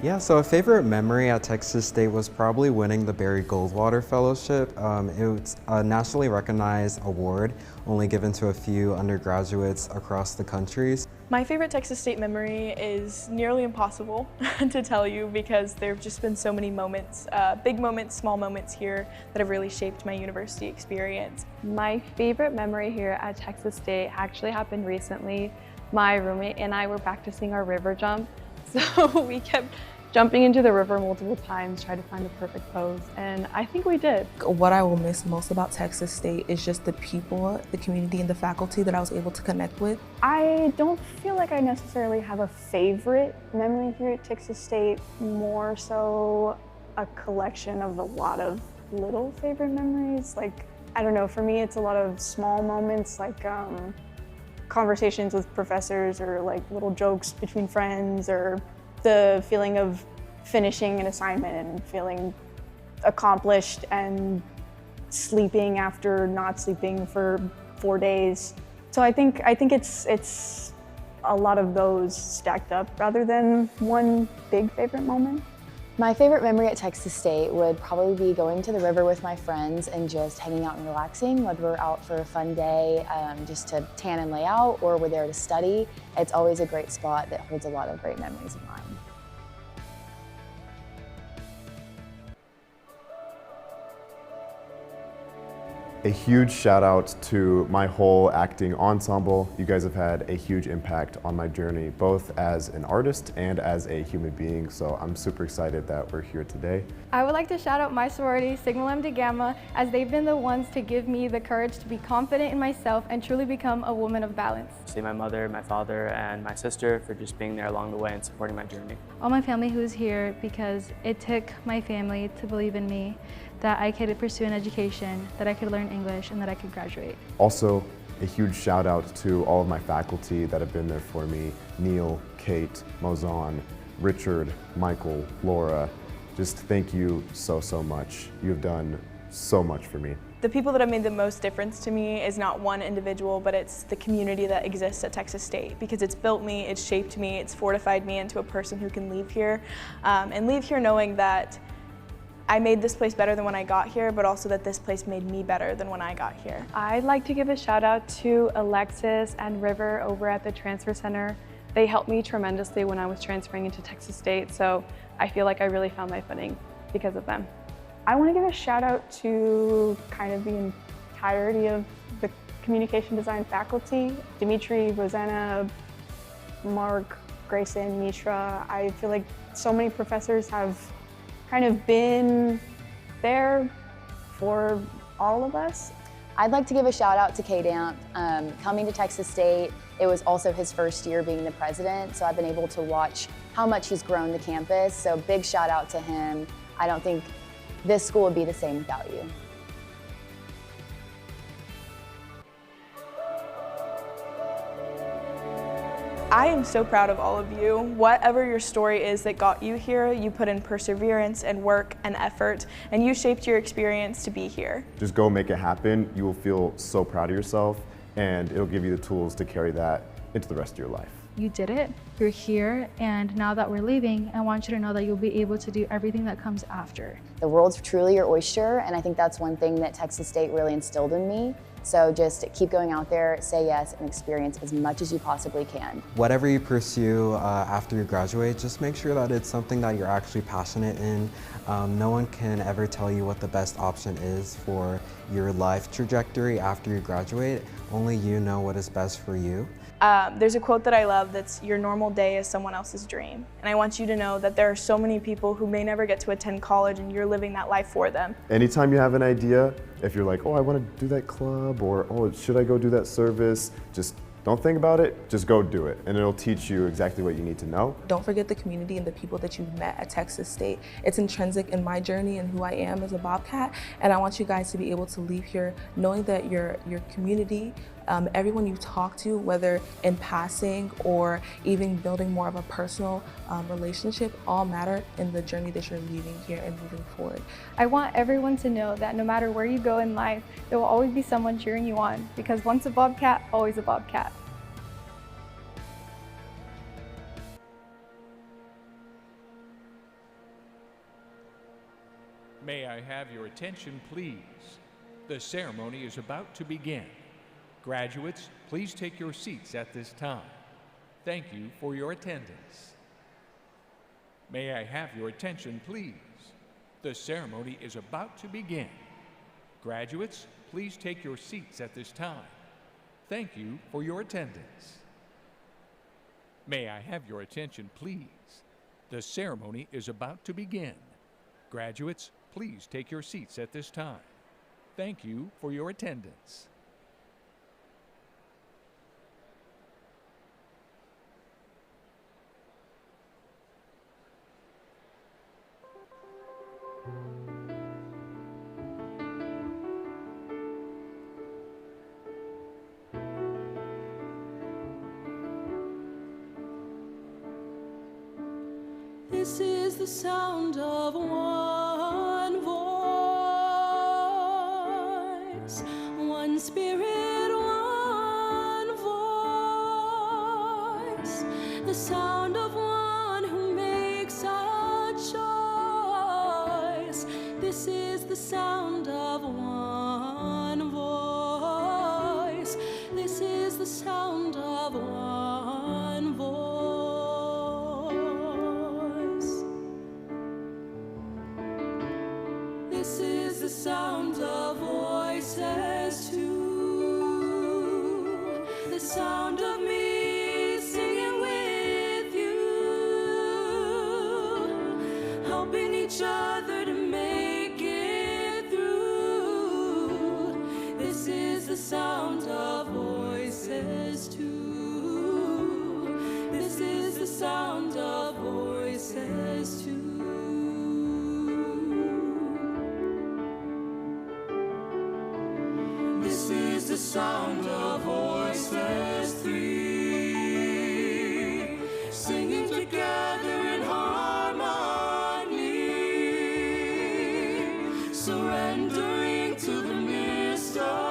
Yeah, so a favorite memory at Texas State was probably winning the Barry Goldwater Fellowship. It's a nationally recognized award only given to a few undergraduates across the countries. My favorite Texas State memory is nearly impossible to tell you because there have just been so many moments, big moments, small moments here that have really shaped my university experience. My favorite memory here at Texas State actually happened recently. My roommate and I were practicing our river jump, so we kept jumping into the river multiple times, trying to find the perfect pose, and I think we did. What I will miss most about Texas State is just the people, the community, and the faculty that I was able to connect with. I don't feel like I necessarily have a favorite memory here at Texas State, more so a collection of a lot of little favorite memories. Like, I don't know, for me it's a lot of small moments like conversations with professors or like little jokes between friends, or the feeling of finishing an assignment and feeling accomplished and sleeping after not sleeping for 4 days. So I think it's a lot of those stacked up rather than one big favorite moment. My favorite memory at Texas State would probably be going to the river with my friends and just hanging out and relaxing, whether we're out for a fun day, just to tan and lay out, or we're there to study. It's always a great spot that holds a lot of great memories of mine. A huge shout out to my whole acting ensemble. You guys have had a huge impact on my journey, both as an artist and as a human being, so I'm super excited that we're here today. I would like to shout out my sorority, Sigma Lambda Gamma, as they've been the ones to give me the courage to be confident in myself and truly become a woman of balance. See my mother, my father, and my sister for just being there along the way and supporting my journey. All my family who's here, because it took my family to believe in me, that I could pursue an education, that I could learn English, and that I could graduate. Also, a huge shout out to all of my faculty that have been there for me. Neil, Kate, Mozan, Richard, Michael, Laura. Just thank you so much. You've done so much for me. The people that have made the most difference to me is not one individual, but it's the community that exists at Texas State, because it's built me, it's shaped me, it's fortified me into a person who can leave here, and leave here knowing that I made this place better than when I got here, but also that this place made me better than when I got here. I'd like to give a shout out to Alexis and River over at the Transfer Center. They helped me tremendously when I was transferring into Texas State, so I feel like I really found my footing because of them. I want to give a shout out to kind of the entirety of the communication design faculty. Dimitri, Rosanna, Mark, Grayson, Mishra. I feel like so many professors have kind of been there for all of us. I'd like to give a shout out to K-Damp. Coming to Texas State, it was also his first year being the president, so I've been able to watch how much he's grown the campus, so big shout out to him. I don't think this school would be the same without you. I am so proud of all of you. Whatever your story is that got you here, you put in perseverance and work and effort, and you shaped your experience to be here. Just go make it happen. You will feel so proud of yourself, and it'll give you the tools to carry that into the rest of your life. You did it, you're here, and now that we're leaving, I want you to know that you'll be able to do everything that comes after. The world's truly your oyster, and I think that's one thing that Texas State really instilled in me. So just keep going out there, say yes, and experience as much as you possibly can. Whatever you pursue after you graduate, just make sure that it's something that you're actually passionate in. No one can ever tell you what the best option is for your life trajectory after you graduate. Only you know what is best for you. There's a quote that I love that's, "Your normal day is someone else's dream." And I want you to know that there are so many people who may never get to attend college, and you're living that life for them. Anytime you have an idea, if you're like, oh, I want to do that club, or oh, should I go do that service, just don't think about it, just go do it, and it'll teach you exactly what you need to know. Don't forget the community and the people that you've met at Texas State. It's intrinsic in my journey and who I am as a Bobcat, and I want you guys to be able to leave here knowing that your community, everyone you talk to, whether in passing or even building more of a personal relationship, all matter in the journey that you're leaving here and moving forward. I want everyone to know that no matter where you go in life, there will always be someone cheering you on, because once a Bobcat, always a Bobcat. May I have your attention, please? The ceremony is about to begin. Graduates, please take your seats at this time. Thank you for your attendance. May I have your attention, please? The ceremony is about to begin. Graduates, please take your seats at this time. Thank you for your attendance. May I have your attention, please? The ceremony is about to begin. Graduates, please take your seats at this time. Thank you for your attendance. This is the sound of one voice, one spirit, one voice, the sound of one who makes a choice. This is the sound of one voice. This is the sound of one voice. This is the sound of voices too, the sound of me singing with you, helping each other to make it through. This is the sound of voices too. This is the sound of voices too. This is the sound of voices three, singing together in harmony, surrendering to the mystery.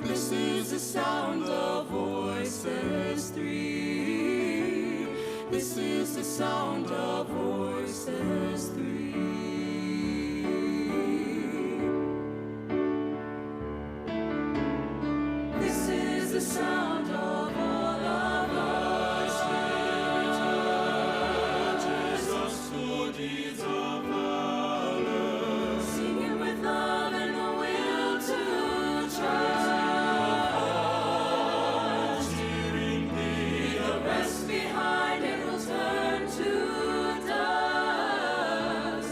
This is the sound of voices three. This is the sound of voices three. The sound of all of us, Jesus, for deeds of valor, singing with love and the will to trust. Leave the rest behind, it will turn to dust.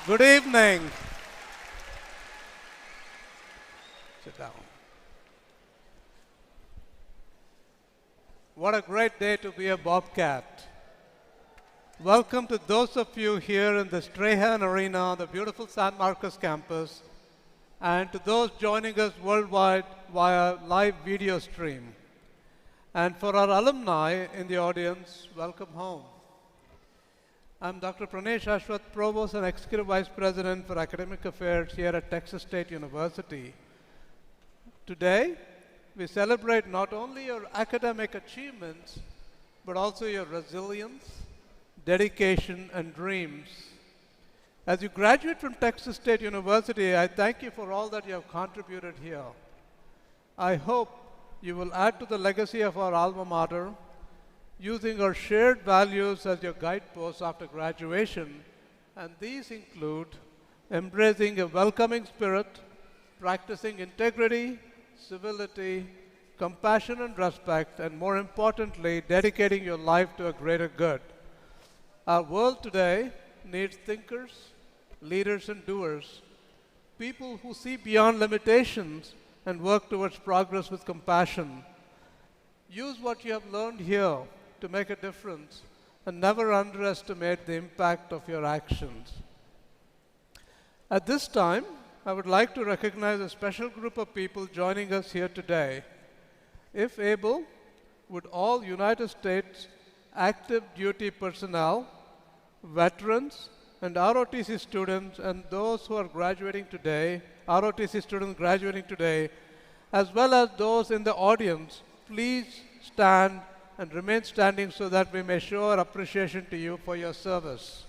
Good evening. Sit down. What a great day to be a Bobcat. Welcome to those of you here in the Strahan Arena, the beautiful San Marcos campus, and to those joining us worldwide via live video stream. And for our alumni in the audience, welcome home. I'm Dr. Pranesh Ashwath, Provost and Executive Vice President for Academic Affairs here at Texas State University. Today, we celebrate not only your academic achievements, but also your resilience, dedication, and dreams. As you graduate from Texas State University, I thank you for all that you have contributed here. I hope you will add to the legacy of our alma mater, using our shared values as your guideposts after graduation, and these include embracing a welcoming spirit, practicing integrity, civility, compassion and respect, and more importantly, dedicating your life to a greater good. Our world today needs thinkers, leaders, and doers, people who see beyond limitations and work towards progress with compassion. Use what you have learned here to make a difference, and never underestimate the impact of your actions. At this time, I would like to recognize a special group of people joining us here today. If able, would all United States active duty personnel, veterans, and ROTC students, and those who are graduating today, ROTC students graduating today, as well as those in the audience, please stand and remain standing so that we may show our appreciation to you for your service.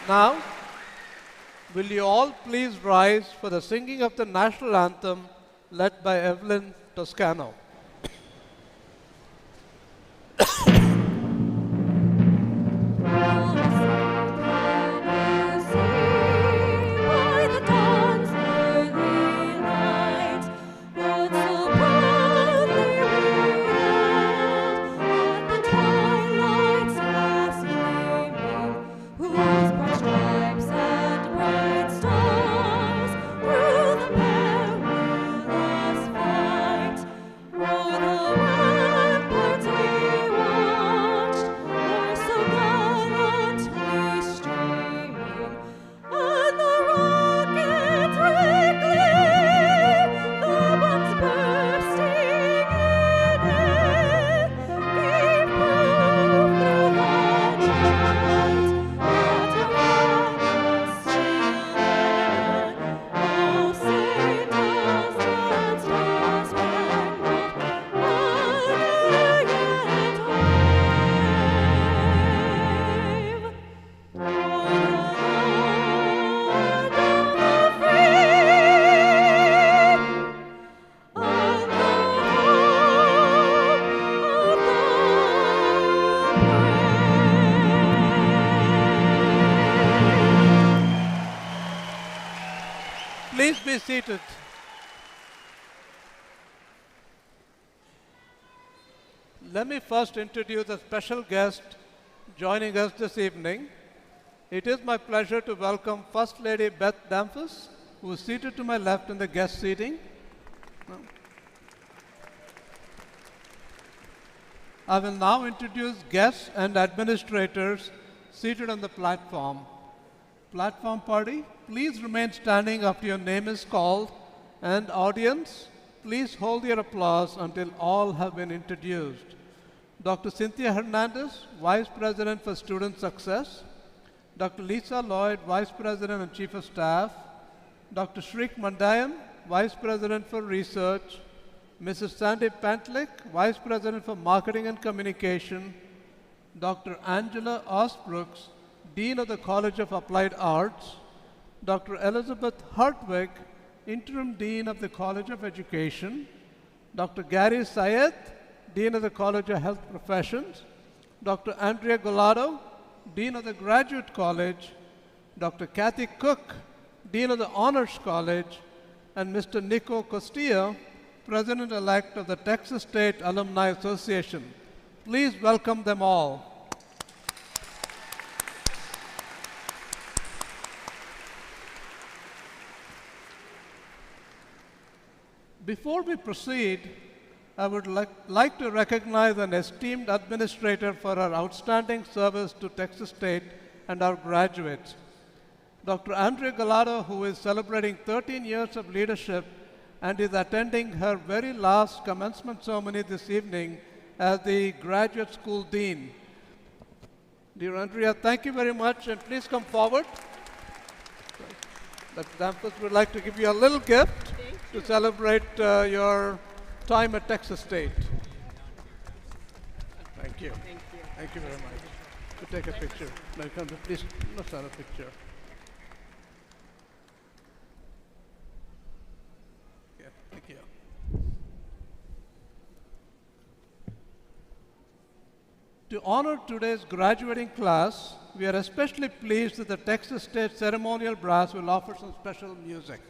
Now, will you all please rise for the singing of the national anthem led by Evelyn Toscano. Please be seated. Let me first introduce a special guest joining us this evening. It is my pleasure to welcome First Lady Beth Damphus, who is seated to my left in the guest seating. I will now introduce guests and administrators seated on the platform. Platform party, please remain standing after your name is called, and audience, please hold your applause until all have been introduced. Dr. Cynthia Hernandez, Vice President for Student Success. Dr. Lisa Lloyd, Vice President and Chief of Staff. Dr. Shrik Mandayam, Vice President for Research. Mrs. Sandy Pantlik, Vice President for Marketing and Communication. Dr. Angela Osbrooks, Dean of the College of Applied Arts. Dr. Elizabeth Hartwig, Interim Dean of the College of Education. Dr. Gary Syed, Dean of the College of Health Professions. Dr. Andrea Golado, Dean of the Graduate College. Dr. Kathy Cook, Dean of the Honors College, and Mr. Nico Costilla, President-elect of the Texas State Alumni Association. Please welcome them all. Before we proceed, I would like to recognize an esteemed administrator for her outstanding service to Texas State and our graduates. Dr. Andrea Gallardo, who is celebrating 13 years of leadership and is attending her very last commencement ceremony this evening as the Graduate School Dean. Dear Andrea, thank you very much, and please come forward. The campus would like to give you a little gift to celebrate your time at Texas State. Thank you. Thank you. Thank you very much. To take a picture. Please, let's have a picture. Yeah, thank you. To honor today's graduating class, we are especially pleased that the Texas State Ceremonial Brass will offer some special music.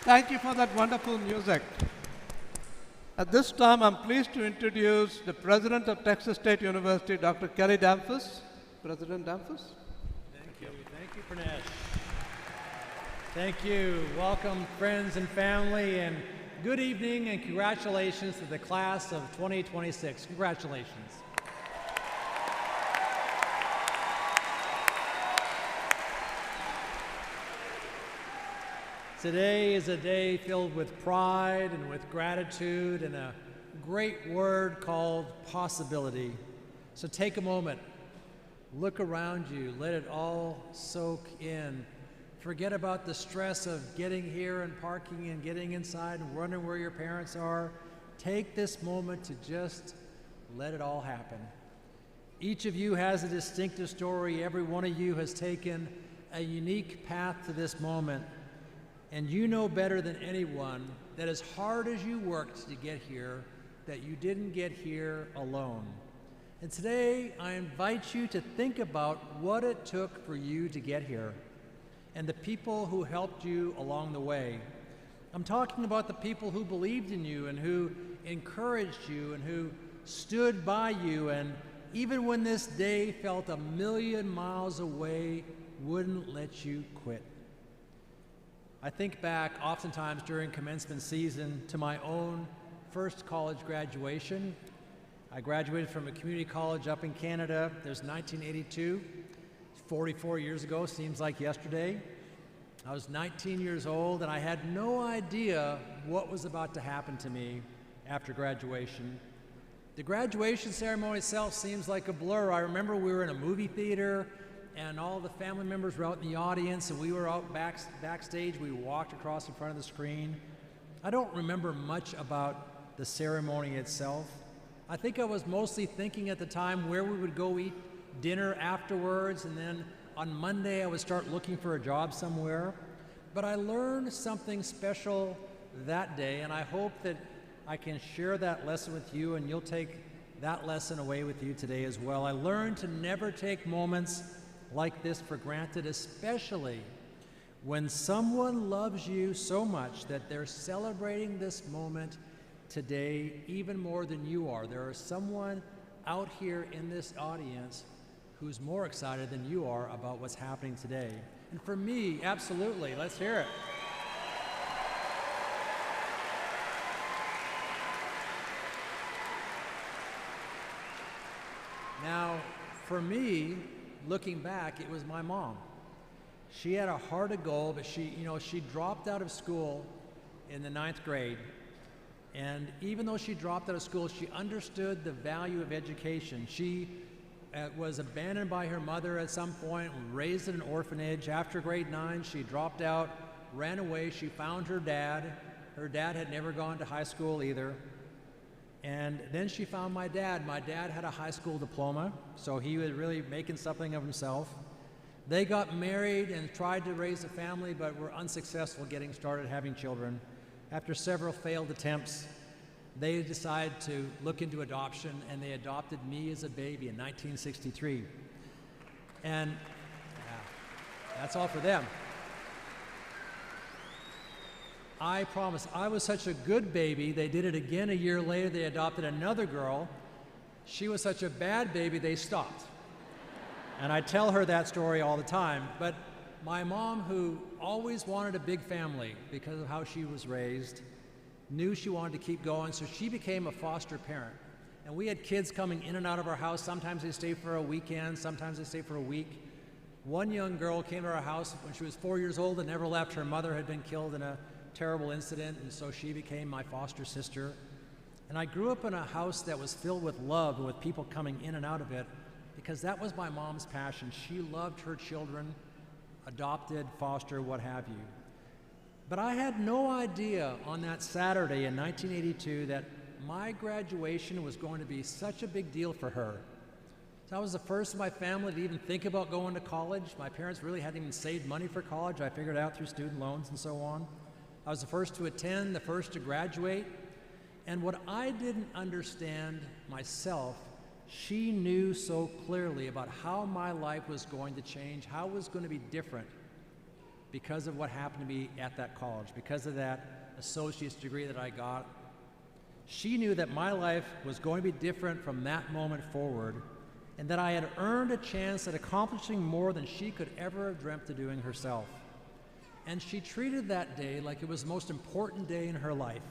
Thank you for that wonderful music. At this time, I'm pleased to introduce the President of Texas State University, Dr. Kelly Damphus. President Damphus. Thank you. Thank you, Pranesh. Thank you. Welcome, friends and family, and good evening and congratulations to the class of 2026. Congratulations. Today is a day filled with pride and with gratitude and a great word called possibility. So take a moment, look around you, let it all soak in. Forget about the stress of getting here and parking and getting inside and wondering where your parents are. Take this moment to just let it all happen. Each of you has a distinctive story. Every one of you has taken a unique path to this moment. And you know better than anyone that as hard as you worked to get here, that you didn't get here alone. And today, I invite you to think about what it took for you to get here and the people who helped you along the way. I'm talking about the people who believed in you and who encouraged you and who stood by you and even when this day felt a million miles away, wouldn't let you quit. I think back oftentimes during commencement season to my own first college graduation. I graduated from a community college up in Canada. There's 1982, 44 years ago, seems like yesterday. I was 19 years old and I had no idea what was about to happen to me after graduation. The graduation ceremony itself seems like a blur. I remember we were in a movie theater and all the family members were out in the audience and we were out backstage. We walked across in front of the screen. I don't remember much about the ceremony itself. I think I was mostly thinking at the time where we would go eat dinner afterwards, and then on Monday I would start looking for a job somewhere. But I learned something special that day, and I hope that I can share that lesson with you and you'll take that lesson away with you today as well. I learned to never take moments like this for granted, especially when someone loves you so much that they're celebrating this moment today even more than you are. There is someone out here in this audience who's more excited than you are about what's happening today. And for me, absolutely, let's hear it. Now, for me, looking back, it was my mom. She had a heart of gold, but she dropped out of school in the 9th grade. And even though she dropped out of school, she understood the value of education. She was abandoned by her mother at some point, raised in an orphanage. After grade 9, she dropped out, ran away. She found her dad. Her dad had never gone to high school either. And then she found my dad. My dad had a high school diploma, so he was really making something of himself. They got married and tried to raise a family, but were unsuccessful getting started having children. After several failed attempts, they decided to look into adoption, and they adopted me as a baby in 1963. And that's all for them. I promise, I was such a good baby, they did it again a year later. They adopted another girl. She was such a bad baby, they stopped. And I tell her that story all the time. But my mom, who always wanted a big family because of how she was raised, knew she wanted to keep going, so she became a foster parent. And we had kids coming in and out of our house. Sometimes they stayed for a weekend, sometimes they stayed for a week. One young girl came to our house when she was 4 years old and never left. Her mother had been killed in a terrible incident, and so she became my foster sister. And I grew up in a house that was filled with love and with people coming in and out of it, because that was my mom's passion. She loved her children, adopted, foster, what have you. But I had no idea on that Saturday in 1982 that my graduation was going to be such a big deal for her. So I was the first in my family to even think about going to college. My parents really hadn't even saved money for college. I figured it out through student loans and so on. I was the first to attend, the first to graduate. And what I didn't understand myself, she knew so clearly about how my life was going to change, how it was going to be different because of what happened to me at that college, because of that associate's degree that I got. She knew that my life was going to be different from that moment forward, and that I had earned a chance at accomplishing more than she could ever have dreamt of doing herself. And she treated that day like it was the most important day in her life.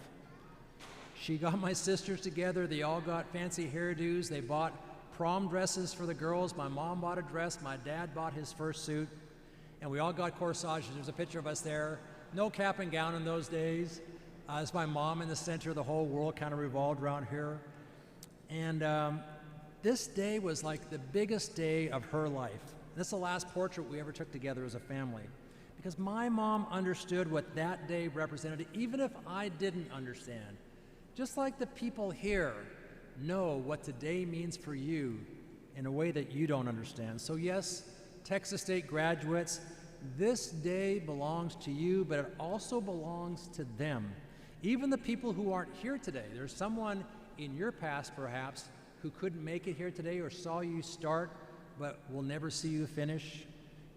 She got my sisters together. They all got fancy hairdos. They bought prom dresses for the girls. My mom bought a dress. My dad bought his first suit. And we all got corsages. There's a picture of us there. No cap and gown in those days. It's my mom in the center. The whole world kind of revolved around her. And this day was like the biggest day of her life. This is the last portrait we ever took together as a family. Because my mom understood what that day represented, even if I didn't understand. Just like the people here know what today means for you in a way that you don't understand. So yes, Texas State graduates, this day belongs to you, but it also belongs to them. Even the people who aren't here today. There's someone in your past, perhaps, who couldn't make it here today or saw you start, but will never see you finish.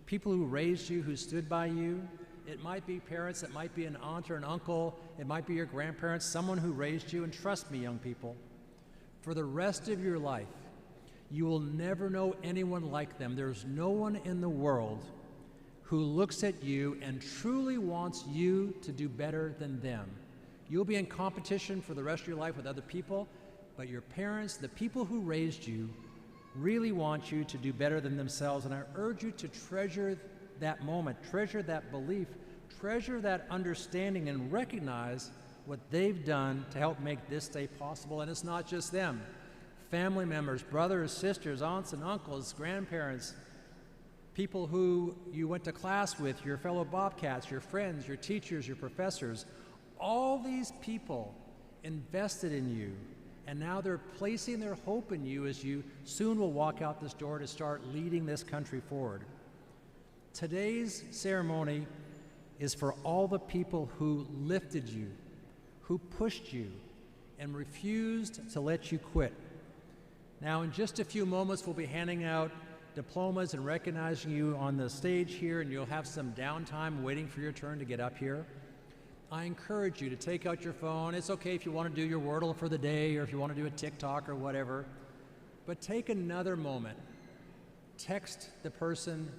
People who raised you, who stood by you. It might be parents, it might be an aunt or an uncle, it might be your grandparents, someone who raised you. And trust me, young people, for the rest of your life, You will never know anyone like them. There's no one in the world who looks at you and truly wants you to do better than them. You'll be in competition for the rest of your life with other people, but your parents, the people who raised you, really want you to do better than themselves. And I urge you to treasure that moment, treasure that belief, treasure that understanding, and recognize what they've done to help make this day possible. And it's not just them. Family members, brothers, sisters, aunts and uncles, grandparents, people who you went to class with, your fellow Bobcats, your friends, your teachers, your professors, all these people invested in you, and now they're placing their hope in you as you soon will walk out this door to start leading this country forward. Today's ceremony is for all the people who lifted you, who pushed you, and refused to let you quit. Now, in just a few moments, we'll be handing out diplomas and recognizing you on the stage here, and you'll have some downtime waiting for your turn to get up here. I encourage you to take out your phone. It's okay if you want to do your Wordle for the day, or if you want to do a TikTok or whatever, but take another moment. Text the person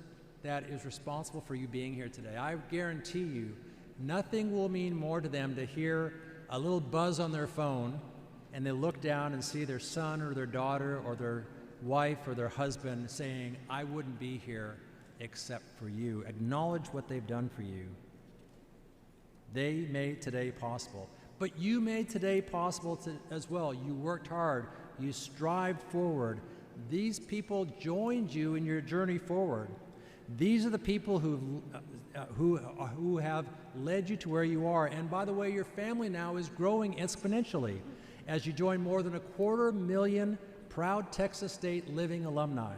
that is responsible for you being here today. I guarantee you, nothing will mean more to them to hear a little buzz on their phone and they look down and see their son or their daughter or their wife or their husband saying, I wouldn't be here except for you. Acknowledge what they've done for you. They made today possible. But you made today possible as well. You worked hard. You strived forward. These people joined you in your journey forward. These are the people who have led you to where you are. And by the way, your family now is growing exponentially as you join more than 250,000 proud Texas State living alumni.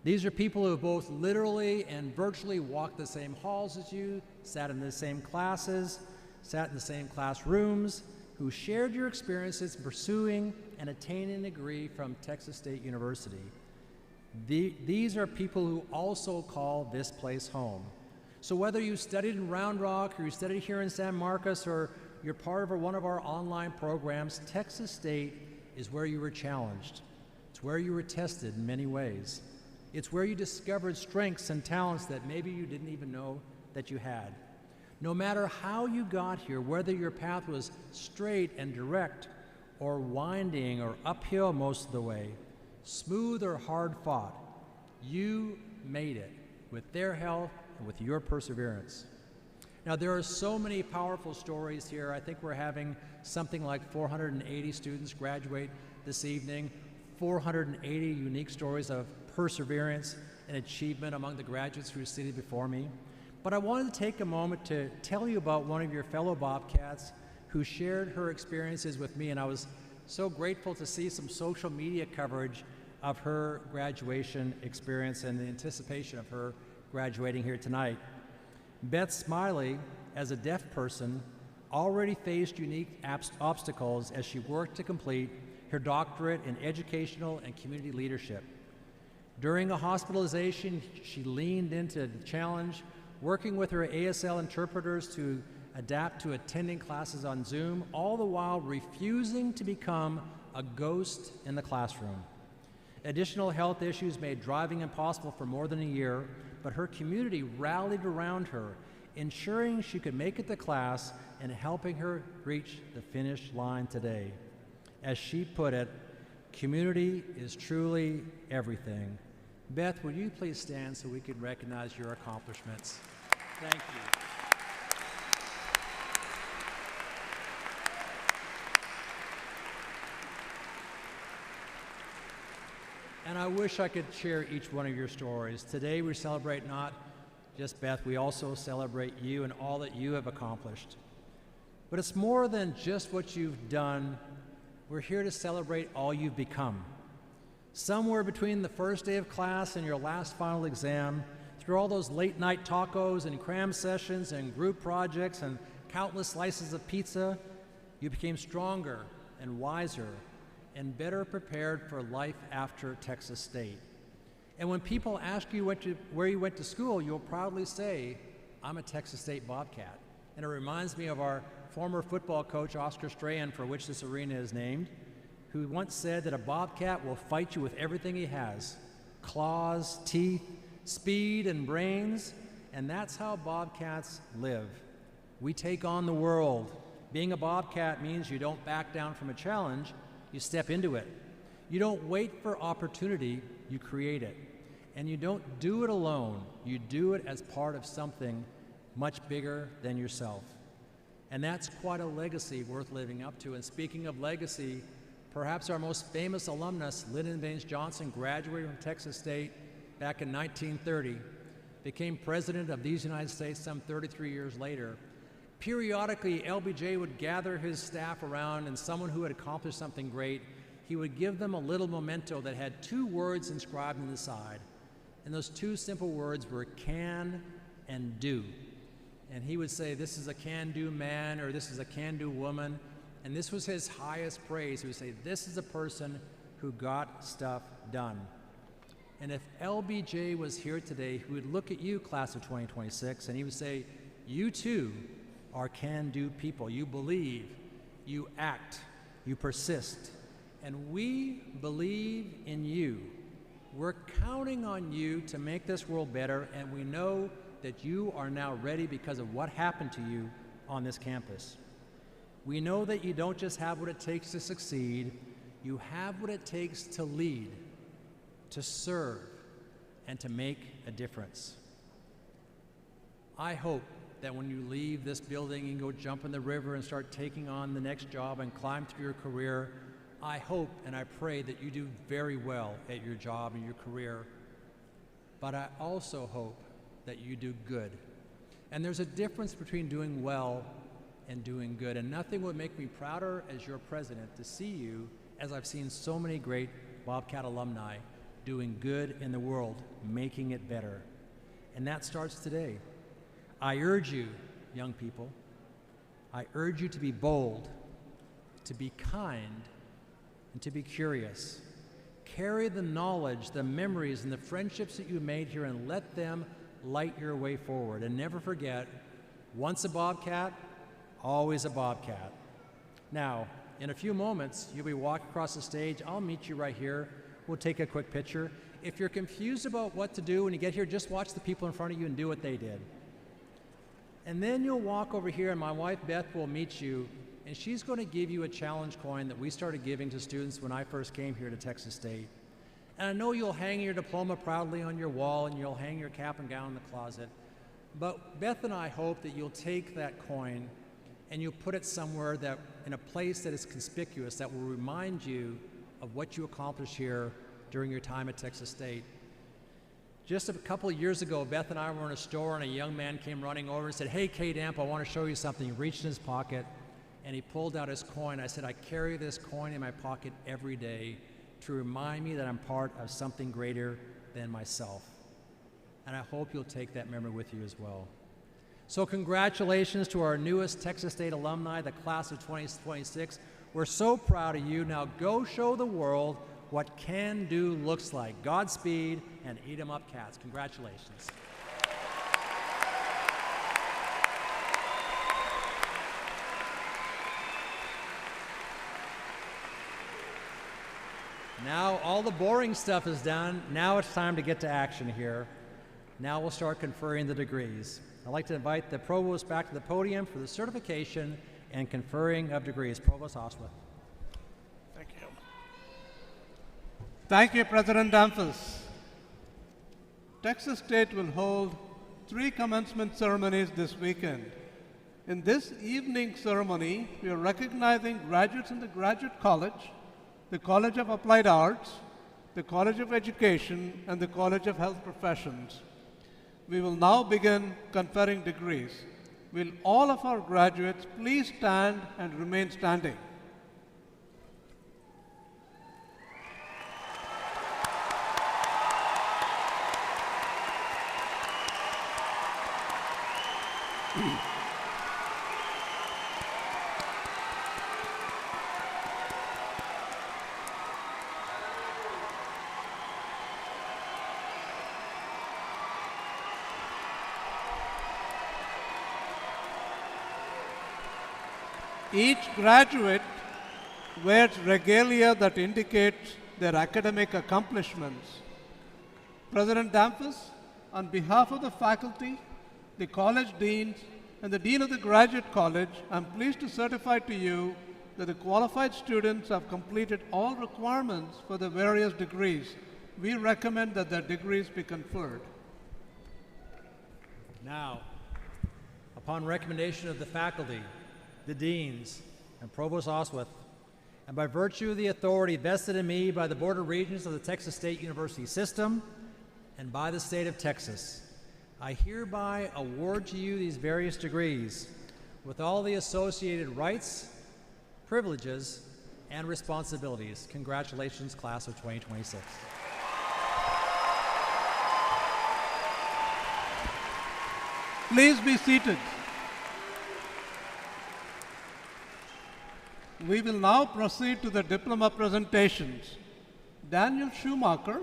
These are people who have both literally and virtually walked the same halls as you, sat in the same classes, sat in the same classrooms, who shared your experiences pursuing and attaining a degree from Texas State University. These are people who also call this place home. So whether you studied in Round Rock or you studied here in San Marcos or you're part of one of our online programs, Texas State is where you were challenged. It's where you were tested in many ways. It's where you discovered strengths and talents that maybe you didn't even know that you had. No matter how you got here, whether your path was straight and direct or winding or uphill most of the way, smooth or hard fought, you made it with their help and with your perseverance. Now, there are so many powerful stories here. I think we're having something like 480 students graduate this evening, 480 unique stories of perseverance and achievement among the graduates who are seated before me. But I wanted to take a moment to tell you about one of your fellow Bobcats who shared her experiences with me, and I was so grateful to see some social media coverage of her graduation experience and the anticipation of her graduating here tonight. Beth Smiley, as a deaf person, already faced unique obstacles as she worked to complete her doctorate in educational and community leadership. During a hospitalization, she leaned into the challenge, working with her ASL interpreters to adapt to attending classes on Zoom, all the while refusing to become a ghost in the classroom. Additional health issues made driving impossible for more than a year, but her community rallied around her, ensuring she could make it to class and helping her reach the finish line today. As she put it, community is truly everything. Beth, would you please stand so we can recognize your accomplishments? Thank you. And I wish I could share each one of your stories. Today we celebrate not just Beth, we also celebrate you and all that you have accomplished. But it's more than just what you've done. We're here to celebrate all you've become. Somewhere between the first day of class and your last final exam, through all those late night tacos and cram sessions and group projects and countless slices of pizza, you became stronger and wiser and better prepared for life after Texas State. And when people ask you where you went to school, you'll proudly say, I'm a Texas State Bobcat. And it reminds me of our former football coach, Oscar Strahan, for which this arena is named, who once said that a bobcat will fight you with everything he has: claws, teeth, speed, and brains. And that's how bobcats live. We take on the world. Being a bobcat means you don't back down from a challenge, you step into it. You don't wait for opportunity, you create it. And you don't do it alone, you do it as part of something much bigger than yourself. And that's quite a legacy worth living up to. And speaking of legacy, perhaps our most famous alumnus, Lyndon Baines Johnson, graduated from Texas State back in 1930, became president of these United States some 33 years later. Periodically, LBJ would gather his staff around, and someone who had accomplished something great, he would give them a little memento that had 2 words inscribed on the side. And those 2 simple words were can and do. And he would say, this is a can-do man, or this is a can-do woman. And this was his highest praise. He would say, this is a person who got stuff done. And if LBJ was here today, he would look at you, class of 2026, and he would say, you too are can-do people. You believe, you act, you persist. And we believe in you. We're counting on you to make this world better, and we know that you are now ready because of what happened to you on this campus. We know that you don't just have what it takes to succeed, you have what it takes to lead, to serve, and to make a difference. I hope that when you leave this building and go jump in the river and start taking on the next job and climb through your career, I hope and I pray that you do very well at your job and your career. But I also hope that you do good. And there's a difference between doing well and doing good. And nothing would make me prouder as your president to see you, as I've seen so many great Bobcat alumni, doing good in the world, making it better. And that starts today. I urge you, young people, I urge you to be bold, to be kind, and to be curious. Carry the knowledge, the memories, and the friendships that you made here and let them light your way forward. And never forget, once a Bobcat, always a Bobcat. Now, in a few moments, you'll be walking across the stage. I'll meet you right here. We'll take a quick picture. If you're confused about what to do when you get here, just watch the people in front of you and do what they did. And then you'll walk over here, and my wife Beth will meet you, and she's going to give you a challenge coin that we started giving to students when I first came here to Texas State. And I know you'll hang your diploma proudly on your wall, and you'll hang your cap and gown in the closet. But Beth and I hope that you'll take that coin and you'll put it somewhere that, in a place that is conspicuous, that will remind you of what you accomplished here during your time at Texas State. Just a couple of years ago, Beth and I were in a store, and a young man came running over and said, "Hey, Kate Amp, I want to show you something." He reached in his pocket, and he pulled out his coin. I said, "I carry this coin in my pocket every day to remind me that I'm part of something greater than myself." And I hope you'll take that memory with you as well. So congratulations to our newest Texas State alumni, the class of 2026. We're so proud of you. Now go show the world what can-do looks like. Godspeed, and eat 'em up, cats. Congratulations. Now all the boring stuff is done. Now it's time to get to action here. Now we'll start conferring the degrees. I'd like to invite the provost back to the podium for the certification and conferring of degrees. Provost Oswald. Thank you. Thank you, President Danfus. Texas State will hold 3 commencement ceremonies this weekend. In this evening ceremony, we are recognizing graduates in the Graduate College, the College of Applied Arts, the College of Education, and the College of Health Professions. We will now begin conferring degrees. Will all of our graduates please stand and remain standing? Each graduate wears regalia that indicates their academic accomplishments. President Dampus, on behalf of the faculty, the college deans, and the Dean of the Graduate College, I'm pleased to certify to you that the qualified students have completed all requirements for the various degrees. We recommend that their degrees be conferred. Now, upon recommendation of the faculty, the deans, and Provost Oswith, and by virtue of the authority vested in me by the Board of Regents of the Texas State University System and by the state of Texas, I hereby award to you these various degrees with all the associated rights, privileges, and responsibilities. Congratulations, class of 2026. Please be seated. We will now proceed to the diploma presentations. Daniel Schumacher,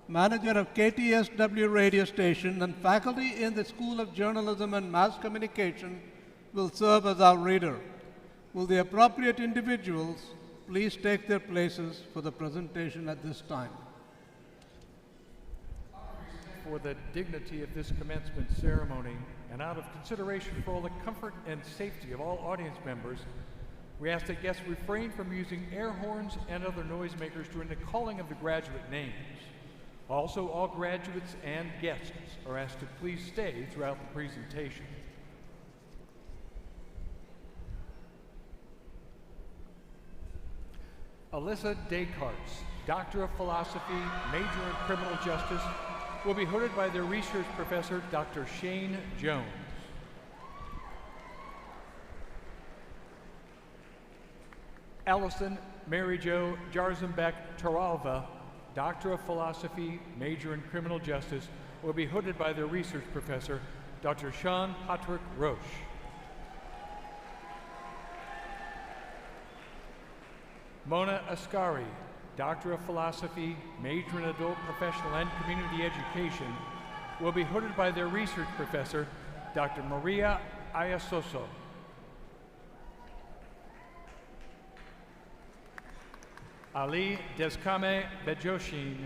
manager of KTSW radio station and faculty in the School of Journalism and Mass Communication, will serve as our reader. Will the appropriate individuals please take their places for the presentation at this time? For the dignity of this commencement ceremony, and out of consideration for all the comfort and safety of all audience members, we ask that guests refrain from using air horns and other noisemakers during the calling of the graduate names. Also, all graduates and guests are asked to please stay throughout the presentation. Alyssa Descartes, Doctor of Philosophy, major in Criminal Justice, will be hooded by their research professor, Dr. Shane Jones. Allison Mary Jo Jarzenbeck Taralva, Doctor of Philosophy, major in Criminal Justice, will be hooded by their research professor, Dr. Sean Patrick Roche. Mona Ascari, Doctor of Philosophy, major in Adult, Professional, and Community Education, will be hooded by their research professor, Dr. Maria Ayasoso. Ali Deskame Bejoshin,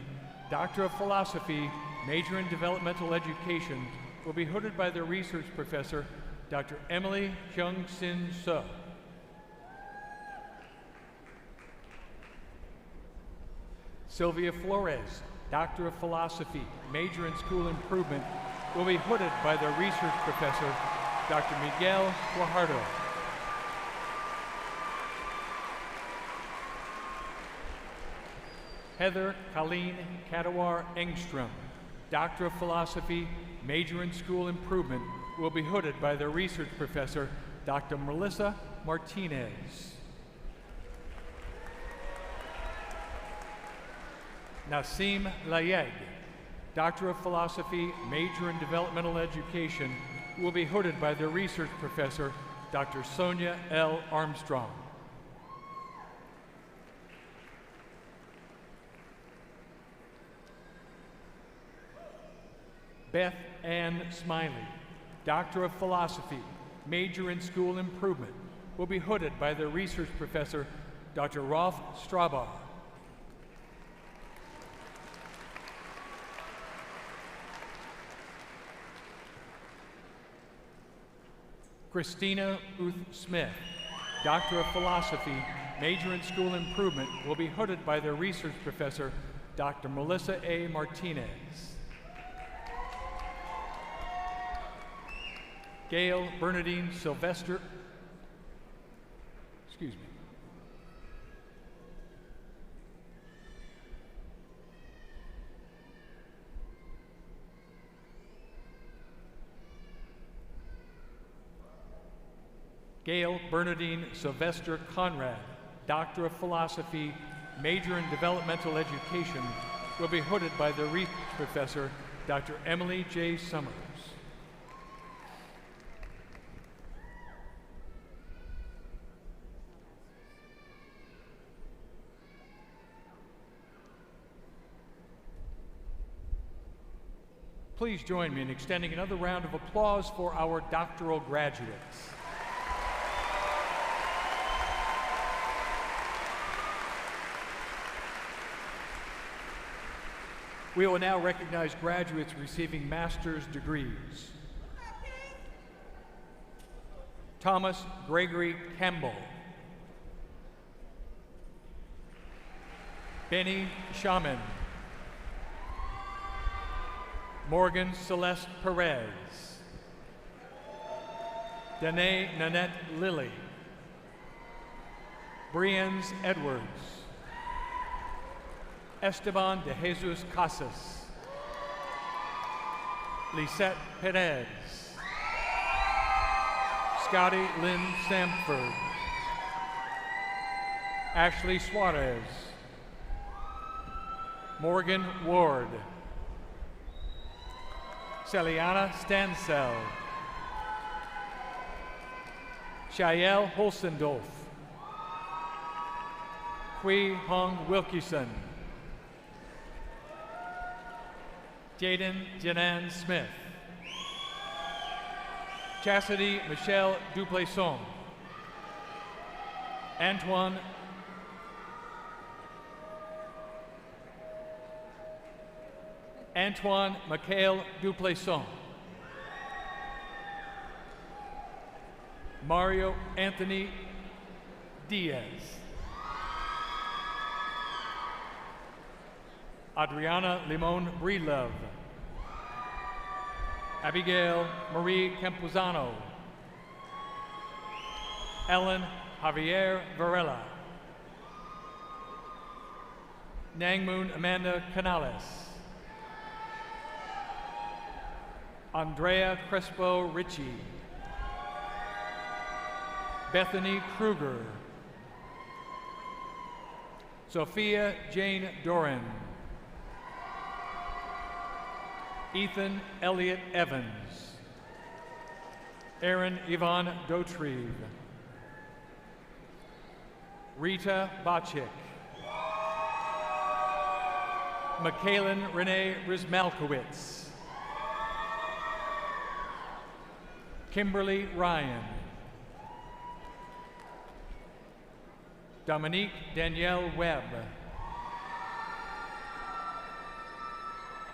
Doctor of Philosophy, major in Developmental Education, will be hooded by their research professor, Dr. Emily Hyung-Sin So. Sylvia Flores, Doctor of Philosophy, major in School Improvement, will be hooded by their research professor, Dr. Miguel Guajardo. Heather Colleen Kadawar Engstrom, Doctor of Philosophy, major in School Improvement, will be hooded by their research professor, Dr. Melissa Martinez. Nassim Layeg, Doctor of Philosophy, major in Developmental Education, will be hooded by their research professor, Dr. Sonia L. Armstrong. Beth Ann Smiley, Doctor of Philosophy, major in School Improvement, will be hooded by their research professor, Dr. Rolf Strabar. Christina Uth Smith, Doctor of Philosophy, major in School Improvement, will be hooded by their research professor, Dr. Melissa A. Martinez. Gail Bernadine Sylvester, Gail Bernadine Sylvester Conrad, Doctor of Philosophy, major in Developmental Education, will be hooded by their research professor, Dr. Emily J. Summers. Please join me in extending another round of applause for our doctoral graduates. We will now recognize graduates receiving master's degrees. Thomas Gregory Campbell. Benny Shaman. Morgan Celeste Perez. Danae Nanette Lilly. Brians Edwards. Esteban de Jesus Casas. Lisette Perez. Scotty Lynn Samford. Ashley Suarez. Morgan Ward. Celiana Stansel. Shael Holsendorf. Hui Hong Wilkison. Jaden Janan Smith. Chastity Michelle Duplaisson. Antoine Michael Duplaisson. Mario Anthony Diaz. Adriana Limon Breedlove. Abigail Marie Campuzano. Ellen Javier Varela. Nangmoon Amanda Canales. Andrea Crespo Ritchie. Bethany Kruger. Sophia Jane Doran. Ethan Elliott Evans. Aaron Yvonne Dautrieve. Rita Bachik. Michaelin Renee Rizmalkowitz. Kimberly Ryan. Dominique Danielle Webb.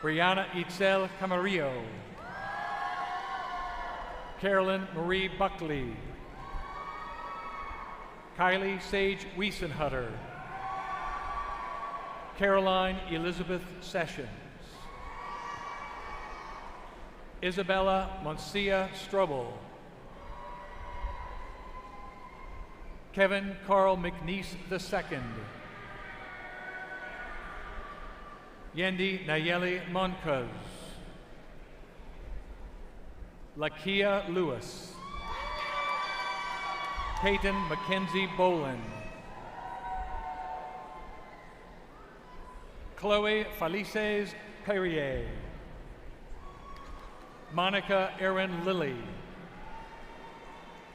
Brianna Itzel Camarillo. Carolyn Marie Buckley. Kylie Sage Wiesenhutter. Caroline Elizabeth Sessions. Isabella Moncia Strobel. Kevin Carl McNeese II. Yendi Nayeli Moncuz. Lakia Lewis. Peyton Mackenzie Bolin. Chloe Felices Perrier. Monica Erin Lilly.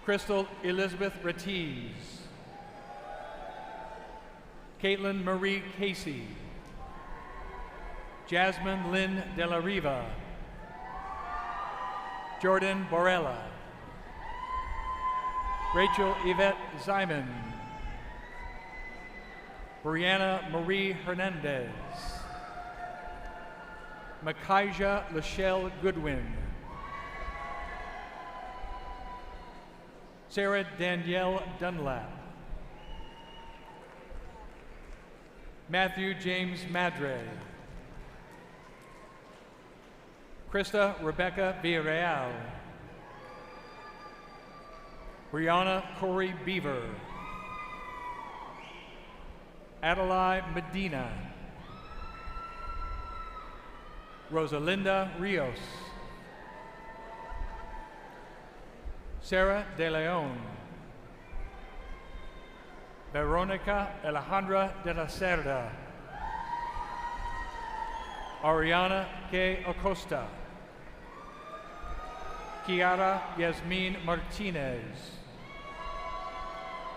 Crystal Elizabeth Ratiz. Caitlin Marie Casey. Jasmine Lynn De La Riva. Jordan Borella. Rachel Yvette Zyman. Brianna Marie Hernandez. Makaija Lachelle Goodwin. Sarah Danielle Dunlap. Matthew James Madre. Krista Rebecca Villarreal. Brianna Corey Beaver. Adelaide Medina. Rosalinda Rios. Sarah De Leon. Veronica Alejandra de la Cerda. Ariana K. Acosta. Kiara Yasmin Martinez.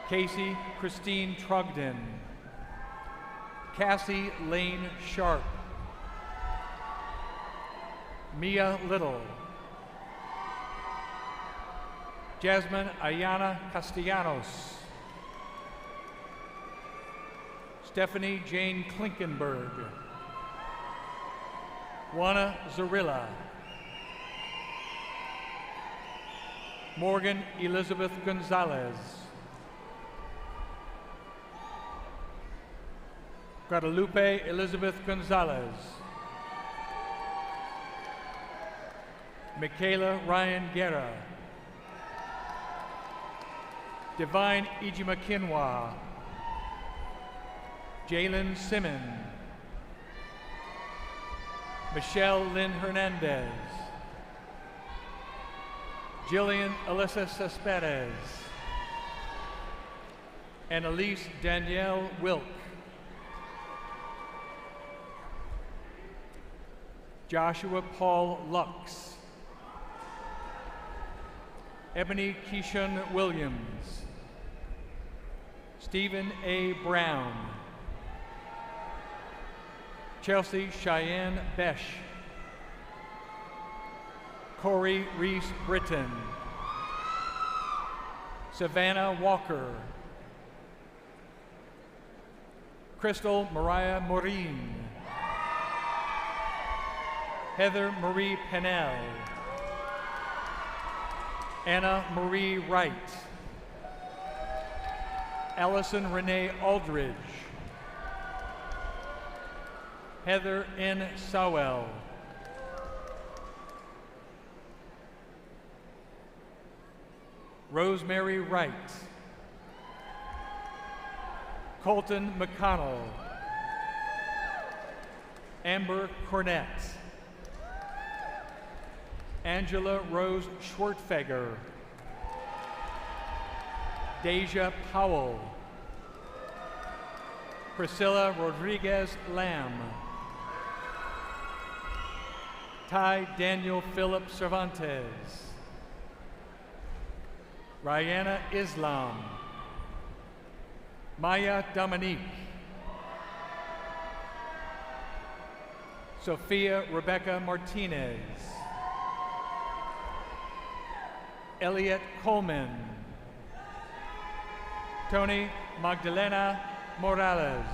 Casey Christine Trogdon. Cassie Lane Sharp. Mia Little. Jasmine Ayana Castellanos. Stephanie Jane Klinkenberg. Juana Zarilla. Morgan Elizabeth Gonzalez. Guadalupe Elizabeth Gonzalez. Michaela Ryan Guerra. Divine Ijimakinwa. Jalen Simon. Michelle Lynn Hernandez. Jillian Alyssa Cespedes. And Elise Danielle Wilk. Joshua Paul Lux. Ebony Keishon Williams. Stephen A. Brown. Chelsea Cheyenne Besh. Corey Reese Britton. Savannah Walker. Crystal Mariah Morin. Heather Marie Pennell. Anna Marie Wright. Allison Renee Aldridge. Heather N. Sowell. Rosemary Wright. Colton McConnell. Amber Cornett. Angela Rose Schwartfeger. Deja Powell. Priscilla Rodriguez Lamb. Ty Daniel Philip Cervantes. Rihanna Islam. Maya Dominique. Sophia Rebecca Martinez. Elliot Coleman. Tony Magdalena Morales.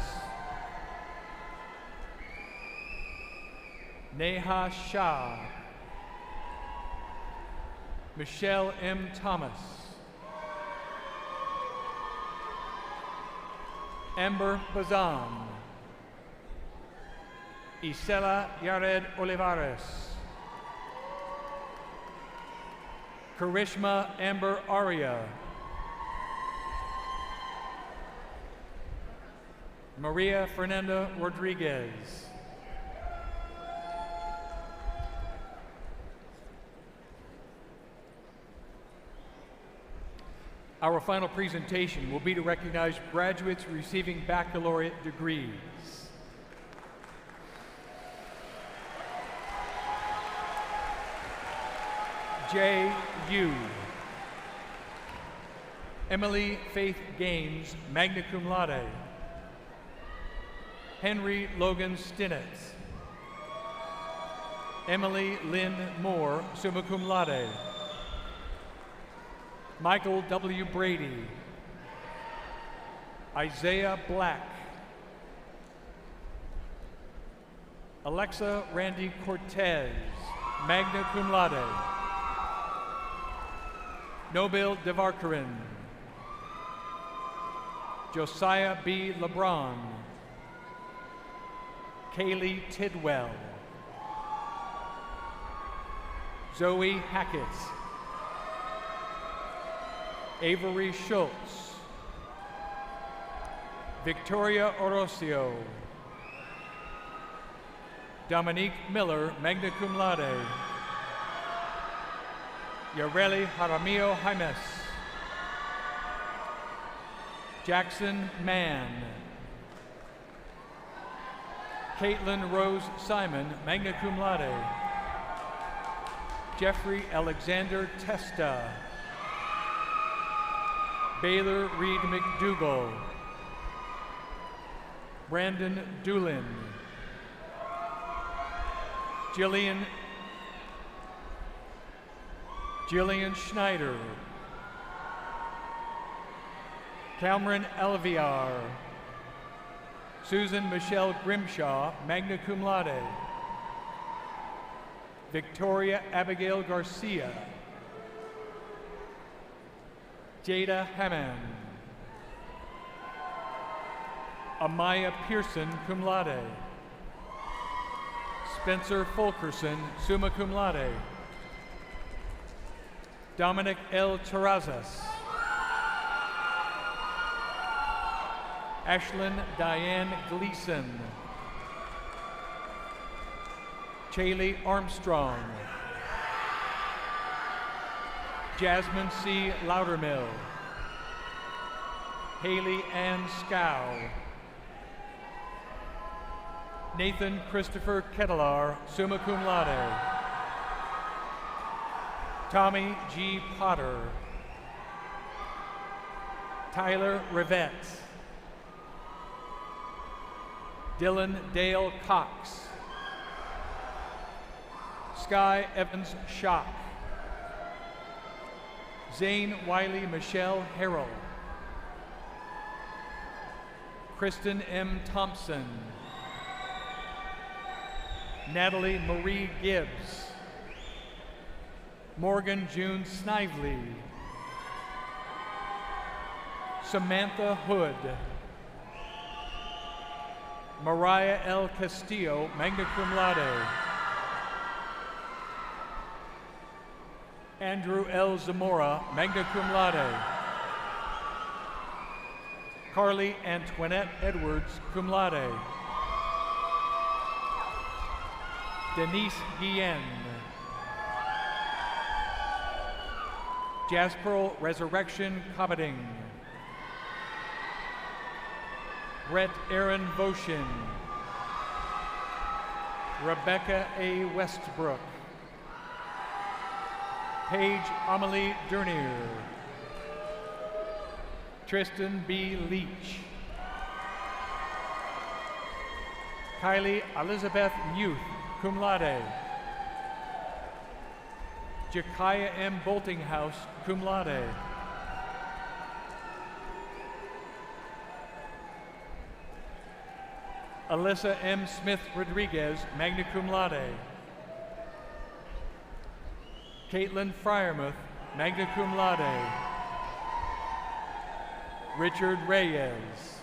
Neha Shah. Michelle M. Thomas. Amber Bazan. Isela Yared Olivares. Karishma Amber Aria. Maria Fernanda Rodriguez. Our final presentation will be to recognize graduates receiving baccalaureate degrees. J.U. Emily Faith Gaines, magna cum laude. Henry Logan Stinnett. Emily Lynn Moore, summa cum laude. Michael W. Brady. Isaiah Black. Alexa Randy Cortez, magna cum laude. Nobil Devarkaran. Josiah B. LeBron. Kaylee Tidwell. Zoe Hackett. Avery Schultz. Victoria Orocio. Dominique Miller, magna cum laude. Yareli Jaramillo Jaimes. Jackson Mann. Caitlin Rose Simon, magna cum laude. Jeffrey Alexander Testa. Baylor Reed McDougall. Brandon Doolin. Jillian Schneider. Cameron Elviar. Susan Michelle Grimshaw, magna cum laude. Victoria Abigail Garcia, Jada Hammond, Amaya Pearson, cum laude. Spencer Fulkerson, summa cum laude. Dominic L. Terrazas. Ashlyn Diane Gleason. Chaley Armstrong. Jasmine C. Loudermill. Haley Ann Scow. Nathan Christopher Kettlar, summa cum laude. Tommy G. Potter. Tyler Rivette. Dylan Dale Cox. Sky Evans Schock. Zane Wiley Michelle Harrell. Kristen M. Thompson. Natalie Marie Gibbs. Morgan June Snively. Samantha Hood. Mariah L. Castillo, magna cum laude. Andrew L. Zamora, magna cum laude. Carly Antoinette Edwards, cum laude. Denise Guillen. Jasper Resurrection Coveting. Brett Aaron Boshin. Rebecca A. Westbrook. Paige Amelie Dernier. Tristan B. Leach. Kylie Elizabeth Muth, cum laude. Jakaya M. Boltinghouse, cum laude. Alyssa M. Smith Rodriguez, magna cum laude. Caitlin Fryermuth, magna cum laude. Richard Reyes.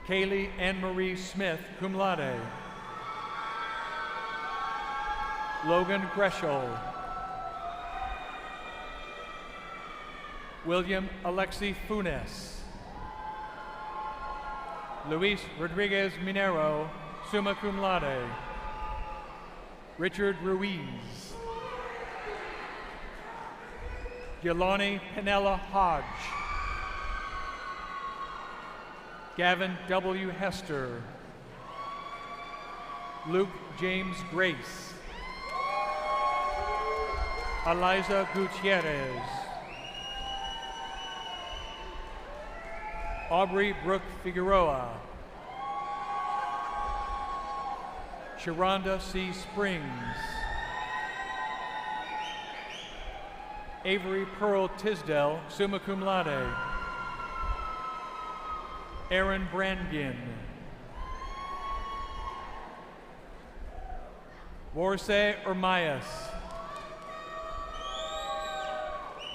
Kaylee Anne-Marie Smith, cum laude. Logan Greshel. William Alexi Funes. Luis Rodriguez Minero, summa cum laude. Richard Ruiz. Yolani Pinella Hodge. Gavin W. Hester. Luke James Grace. Eliza Gutierrez. Aubrey Brooke Figueroa. Sharonda C. Springs. Avery Pearl Tisdale, summa cum laude. Aaron Brangen. Warse Ermias.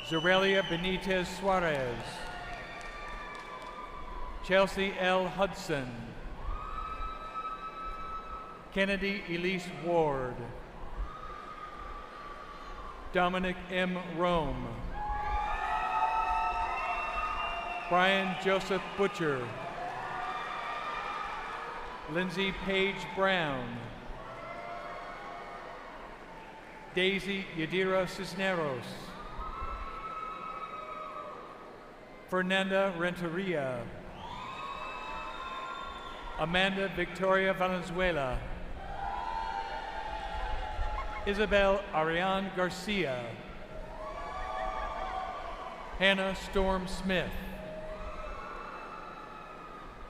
Zorelia Benitez Suarez. Chelsea L. Hudson. Kennedy Elise Ward. Dominic M. Rome. Brian Joseph Butcher. Lindsay Page Brown. Daisy Yadira Cisneros. Fernanda Renteria. Amanda Victoria Valenzuela. Isabel Ariane Garcia. Hannah Storm Smith.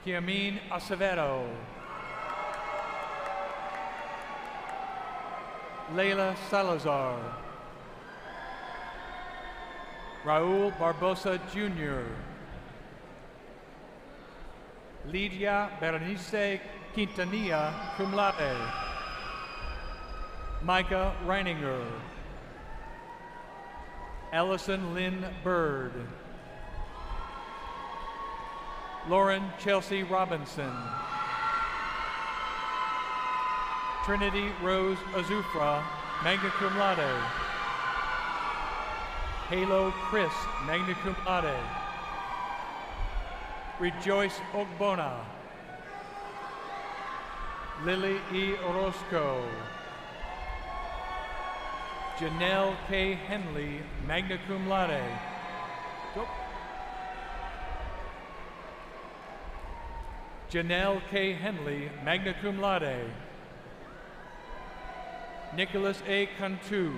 Kiamin Acevedo. Leila Salazar. Raul Barbosa Jr. Lydia Berenice Quintanilla, cum laude. Micah Reininger. Allison Lynn Bird. Lauren Chelsea Robinson. Trinity Rose Azufra, magna cum laude. Halo Chris, magna cum laude. Rejoice Ogbona. Lily E. Orozco. Janelle K. Henley, magna cum laude. Go. Janelle K. Henley, magna cum laude. Nicholas A. Cantu.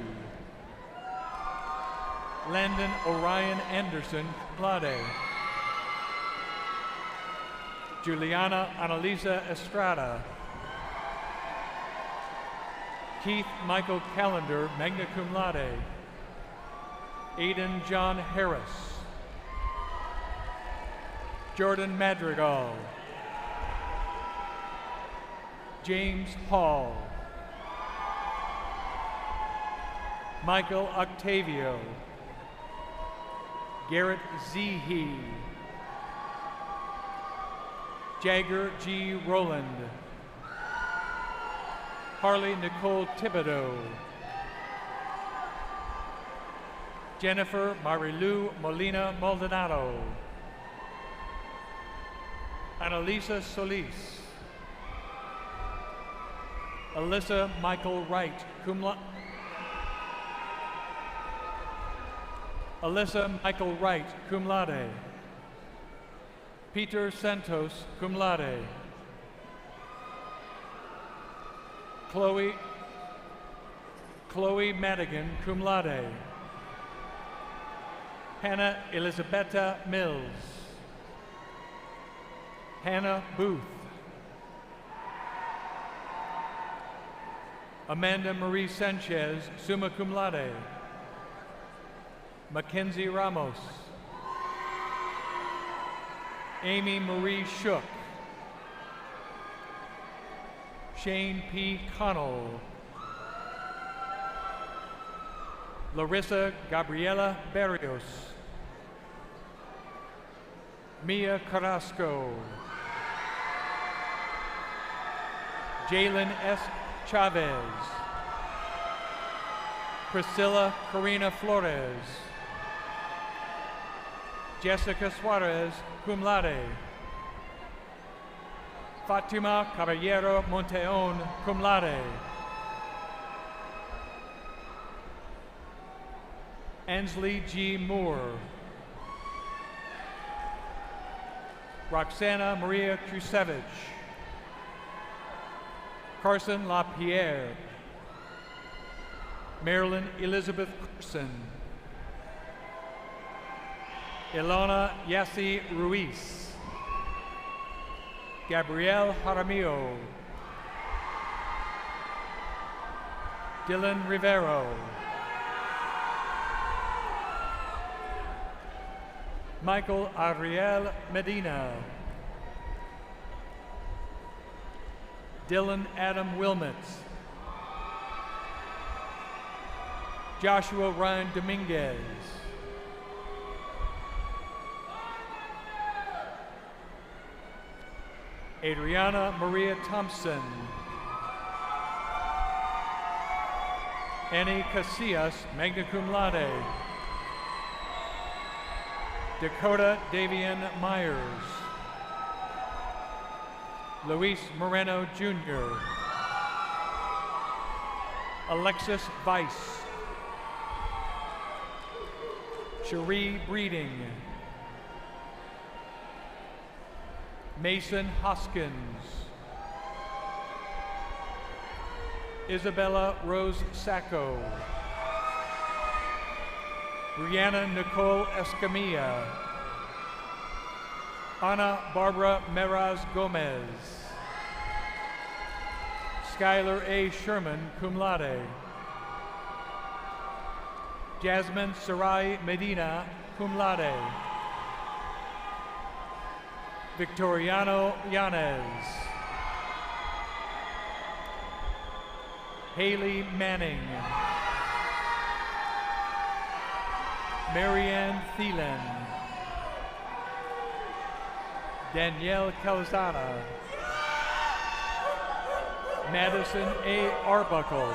Landon Orion Anderson, cum laude. Juliana Annalisa Estrada. Keith Michael Callender, magna cum laude. Aiden John Harris. Jordan Madrigal. James Hall. Michael Octavio. Garrett Zehe. Jagger G. Rowland. Harley Nicole Thibodeau. Jennifer Marilu Molina Maldonado. Annalisa Solis. Alyssa Michael Wright, cum laude. Alyssa Michael Wright, cum laude. Peter Santos, cum laude. Chloe Madigan, cum laude. Hannah Elizabetta Mills. Hannah Booth. Amanda Marie Sanchez, summa cum laude. Mackenzie Ramos. Amy Marie Shook. Shane P. Connell. Larissa Gabriela Barrios. Mia Carrasco. Jalen S. Chavez. Priscilla Karina Flores. Jessica Suarez, cum laude. Fatima Caballero Monteon, cum laude. Ansley G. Moore. Roxana Maria Krusevich. Carson LaPierre. Marilyn Elizabeth Carson. Ilona Yassi Ruiz. Gabrielle Jaramillo. Dylan Rivero. Michael Ariel Medina. Dylan Adam Wilmets. Joshua Ryan Dominguez. Adriana Maria Thompson. Annie Casillas, magna cum laude. Dakota Davian Myers. Luis Moreno Jr. Alexis Weiss. Cherie Breeding. Mason Hoskins. Isabella Rose Sacco. Brianna Nicole Escamilla. Ana Barbara Meraz Gomez. Skylar A. Sherman, cum laude. Jasmine Sarai Medina, cum laude. Victoriano Yanez. Haley Manning. Marianne Thielen. Danielle Calzada. Madison A. Arbuckle.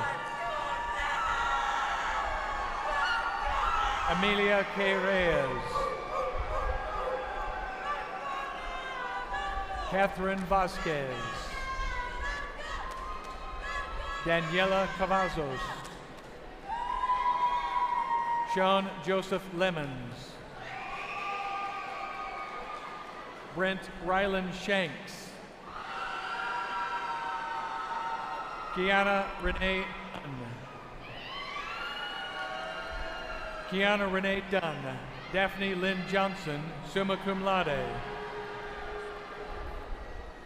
Amelia K. Reyes. Catherine Vasquez. Daniela Cavazos. Sean Joseph Lemons. Brent Ryland Shanks. Kiana Renee Dunn. Kiana Renee Dunn. Daphne Lynn Johnson, summa cum laude.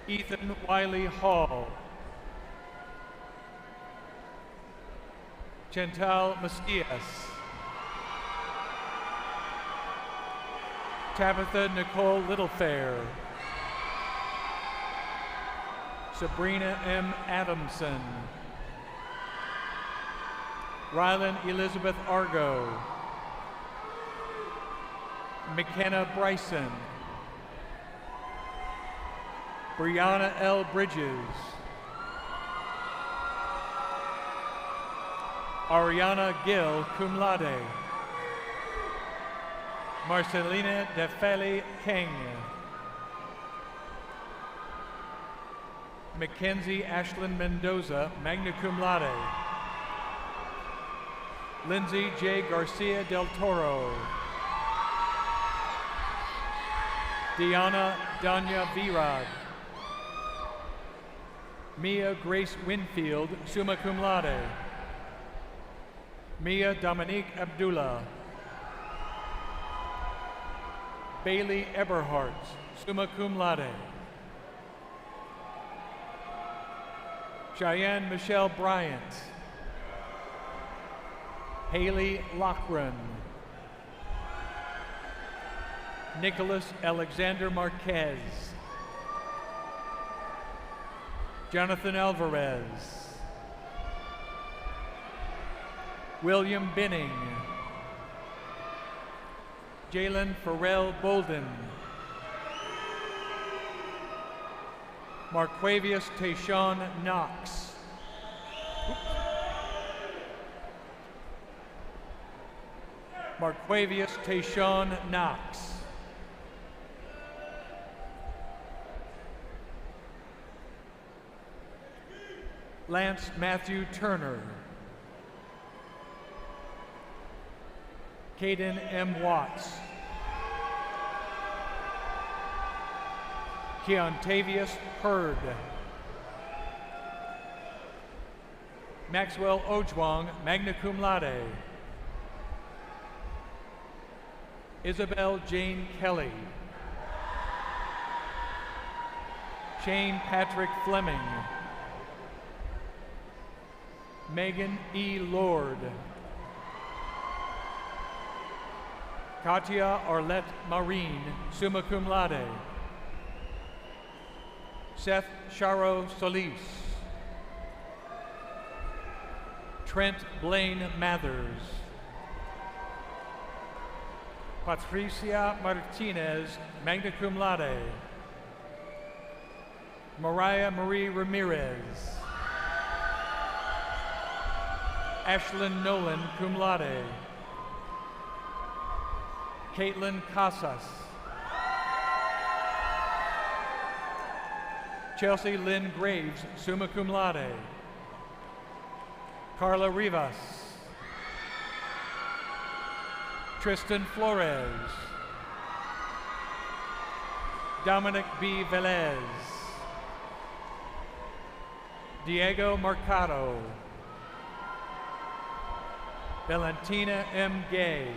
Ethan Wiley Hall. Chantal Macias. Tabitha Nicole Littlefair. Sabrina M. Adamson. Rylan Elizabeth Argo. McKenna Bryson. Brianna L. Bridges. Ariana Gill, cum laude. Marcelina Defeli King. Mackenzie Ashlyn Mendoza, magna cum laude. Lindsay J. Garcia del Toro. Diana Danya Virad. Mia Grace Winfield, summa cum laude. Mia Dominique Abdullah. Bailey Eberhardt, summa cum laude. Cheyenne Michelle Bryant. Haley Lochran. Nicholas Alexander Marquez. Jonathan Alvarez. William Binning. Jalen Farrell Bolden. Marquavius Tayshawn Knox. Marquavius Tayshawn Knox. Lance Matthew Turner. Caden M. Watts. Keontavius Hurd. Maxwell Ojwang, magna cum laude. Isabel Jane Kelly. Shane Patrick Fleming. Megan E. Lord. Katia Arlette Marine, summa cum laude. Seth Charo Solis. Trent Blaine Mathers. Patricia Martinez, magna cum laude. Mariah Marie Ramirez. Ashlyn Nolan, cum laude. Caitlin Casas. Chelsea Lynn Graves, summa cum laude. Carla Rivas. Tristan Flores. Dominic B. Velez. Diego Mercado. Valentina M. Gay.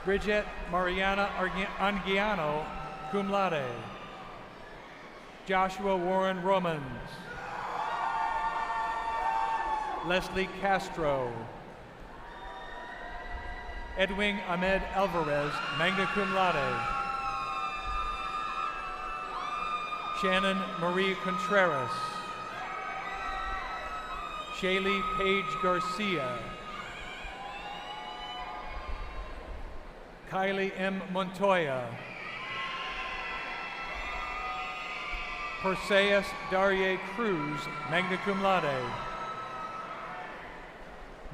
Bridget Mariana Anguiano, cum laude. Joshua Warren Romans. Leslie Castro. Edwin Ahmed Alvarez, magna cum laude. Shannon Marie Contreras. Shaylee Paige Garcia. Kylie M. Montoya. Perseus Darie Cruz, magna cum laude.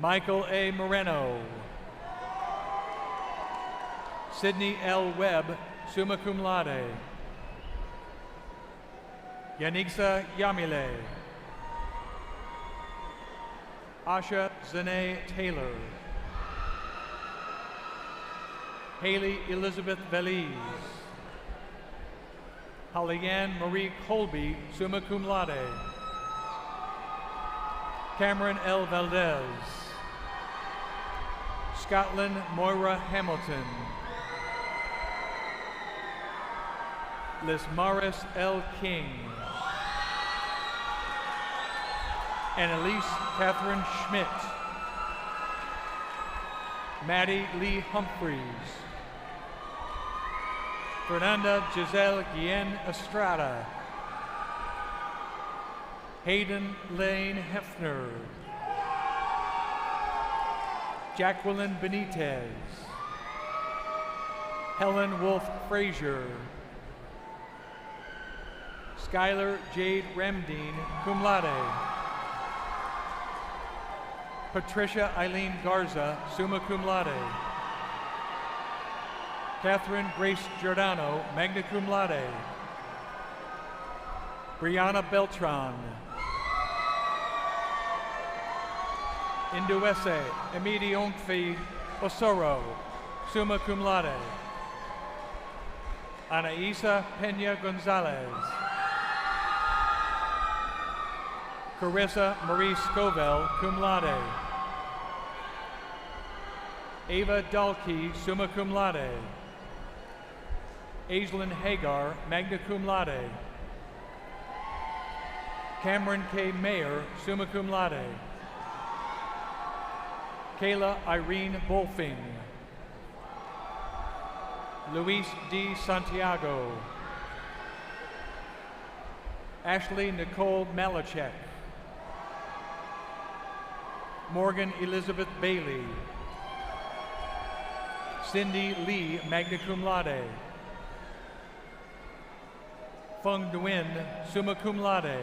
Michael A. Moreno. Sydney L. Webb, summa cum laude. Yanixa Yamile. Asha Zane Taylor. Haley Elizabeth Veliz. Hollyann Marie Colby, summa cum laude. Cameron L. Valdez. Scotland Moira Hamilton. Lismaris L. King. Annalise Catherine Schmidt. Maddie Lee Humphreys. Fernanda Giselle Guillen Estrada. Hayden Lane Hefner. Jacqueline Benitez. Helen Wolf Frazier. Skylar Jade Remdine, cum laude. Patricia Eileen Garza, summa cum laude. Catherine Grace Giordano, magna cum laude. Brianna Beltran. Induese Emidionkfi Osoro, summa cum laude. Anaisa Pena Gonzalez. Carissa Marie Scovell, cum laude. Ava Dalkey, summa cum laude. Aislinn Hagar, magna cum laude. Cameron K. Mayer, summa cum laude. Kayla Irene Bolfing. Luis D. Santiago. Ashley Nicole Malachek. Morgan Elizabeth Bailey. Cindy Lee, magna cum laude. Feng Nguyen, summa cum laude.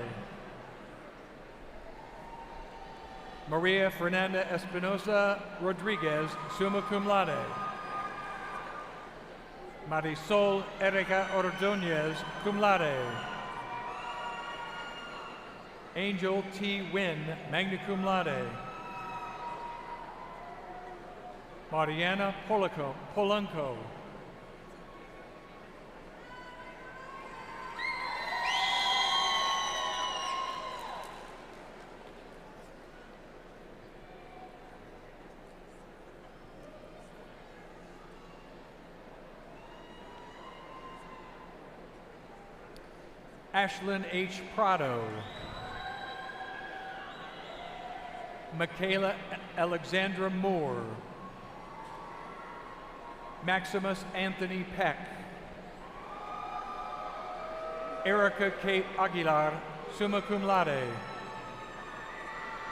Maria Fernanda Espinosa Rodriguez, summa cum laude. Marisol Erica Ordonez, cum laude. Angel T. Wynn, magna cum laude. Mariana Polanco. Ashlyn H. Prado. Michaela Alexandra Moore. Maximus Anthony Peck. Erica Kate Aguilar, summa cum laude.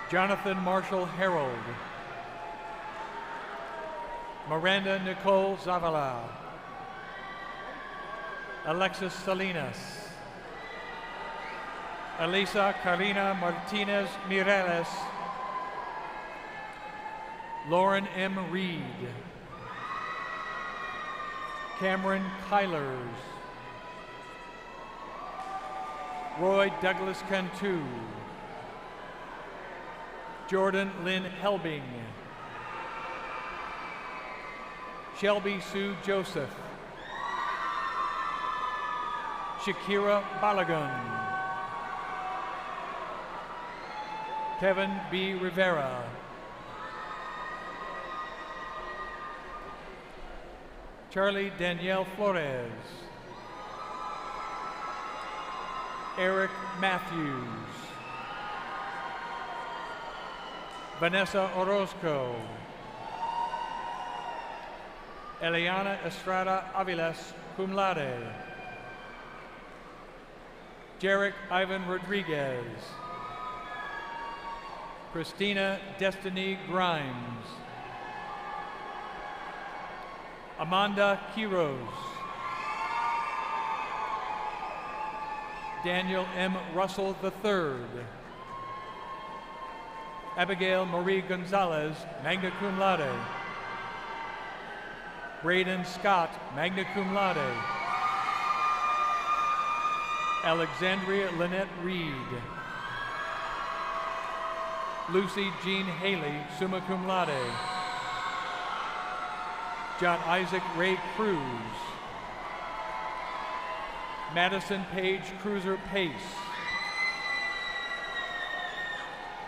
Jonathan Marshall Harold. Miranda Nicole Zavala. Alexis Salinas. Elisa Karina Martinez Mireles. Lauren M. Reed. Cameron Kylers. Roy Douglas Cantu. Jordan Lynn Helbing. Shelby Sue Joseph. Shakira Balagun. Kevin B. Rivera. Charlie Danielle Flores. Eric Matthews. Vanessa Orozco. Eliana Estrada Aviles, cum laude. Derek Ivan Rodriguez. Christina Destiny Grimes. Amanda Quiroz. Daniel M. Russell III. Abigail Marie Gonzalez, magna cum laude. Braden Scott, magna cum laude. Alexandria Lynette Reed. Lucy Jean Haley, summa cum laude. John Isaac Ray Cruz. Madison Paige Cruiser Pace.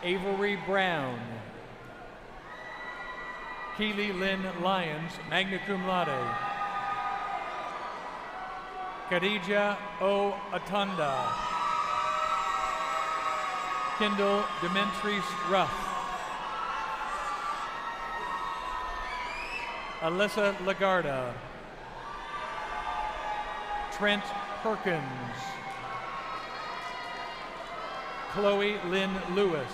Avery Brown. Keely Lynn Lyons, magna cum laude. Khadija O. Atanda. Kendall Demetrice Ruff. Alyssa Lagarda. Trent Perkins. Chloe Lynn Lewis.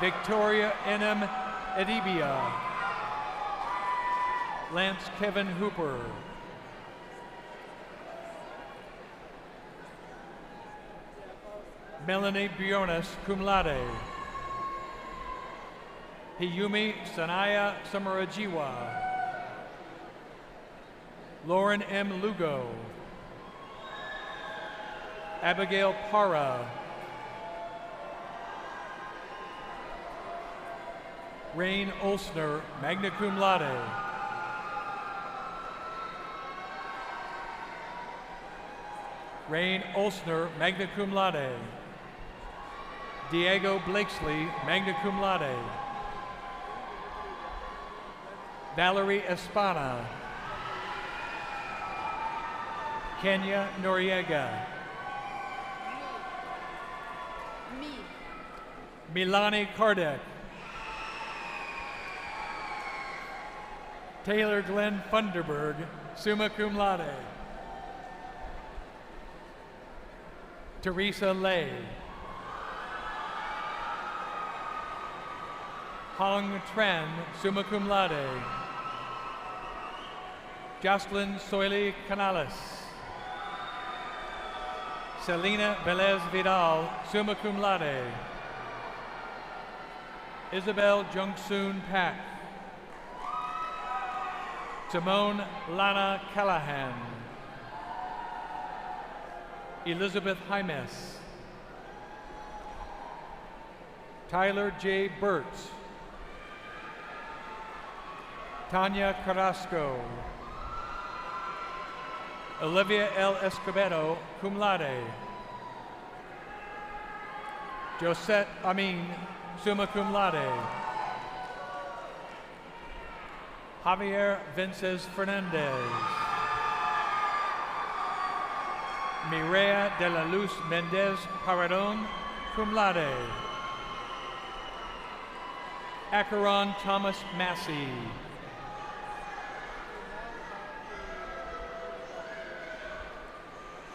Victoria N.M. Edibia. Lance Kevin Hooper. Melanie Bjornes, cum laude. Hiyumi Sanaya Samarajiwa. Lauren M. Lugo. Abigail Para. Rain Olsner, magna cum laude. Rain Olsner, magna cum laude. Diego Blakesley, magna cum laude. Valerie Espana. Kenya Noriega. Milani Kardec. Taylor Glenn Funderburg, summa cum laude. Teresa Lay. Hong Tran, summa cum laude. Jocelyn Soily Canales. Selena Velez Vidal, summa cum laude. Isabel Jungsoon Pak. Simone Lana Callahan. Elizabeth Jaimes. Tyler J. Burt. Tanya Carrasco. Olivia L. Escobedo, cum laude. Josette Amin, summa cum laude. Javier Vences Fernandez. Mireya de la Luz Mendez Paradon, cum laude. Acheron Thomas Massey.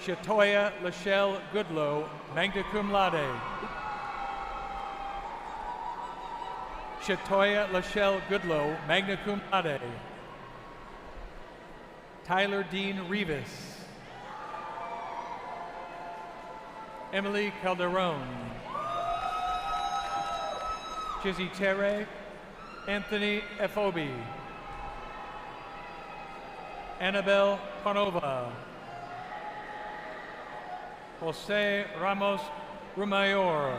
Shatoya Lachelle Goodlow, magna cum laude. Shatoya Lachelle Goodlow, magna cum laude. Tyler Dean Rivas. Emily Calderon. Chizitere Anthony Efobi. Annabelle Panova. Jose Ramos Rumayor.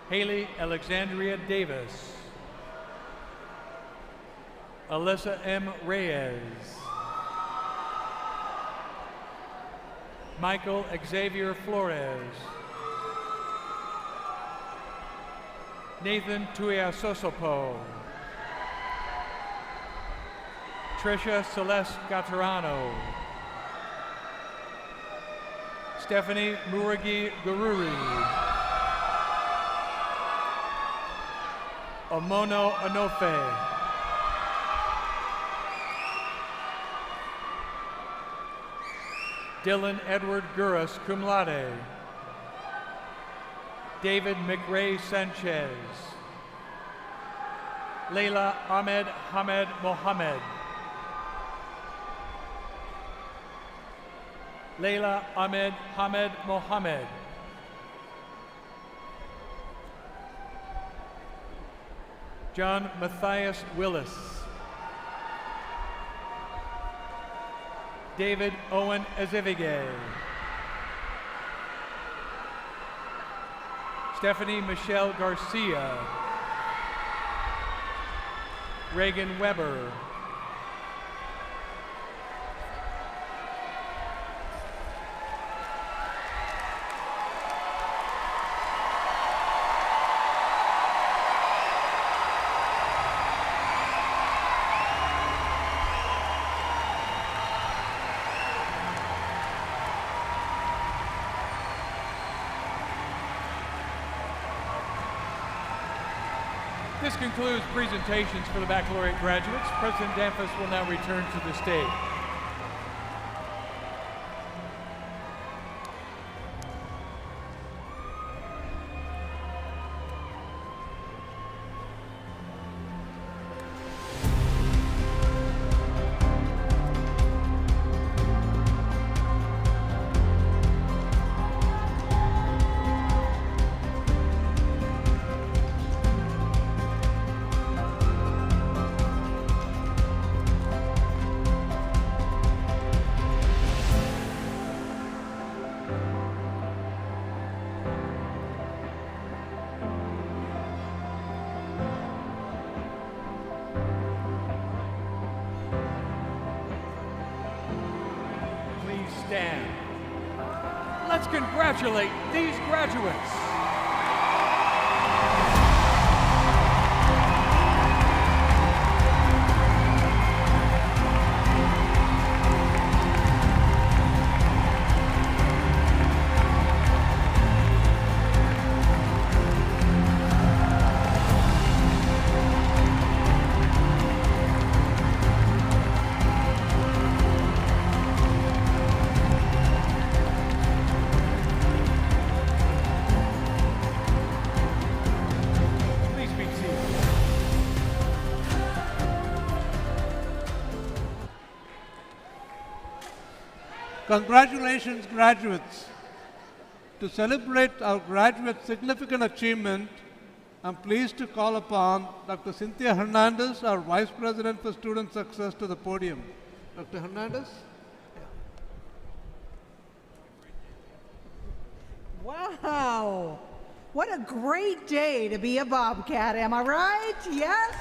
Haley Alexandria Davis. Alyssa M. Reyes. Michael Xavier Flores. Nathan Tuiasosopo. Tricia Celeste Gattarano. Stephanie Muragi Gururi. Omono Anofe. Dylan Edward Gurus, cum laude. David McRae Sanchez. Leila Ahmed Hamed Mohammed. Leila Ahmed Hamed Mohammed. John Matthias Willis. David Owen Azivige. Stephanie Michelle Garcia. Reagan Weber. This concludes presentations for the baccalaureate graduates. President Danfus will now return to the stage. Stand. Let's congratulate these graduates. Congratulations, graduates. To celebrate our graduates' significant achievement, I'm pleased to call upon Dr. Cynthia Hernandez, our Vice President for Student Success, to the podium. Dr. Hernandez? Wow, what a great day to be a Bobcat, am I right? Yes?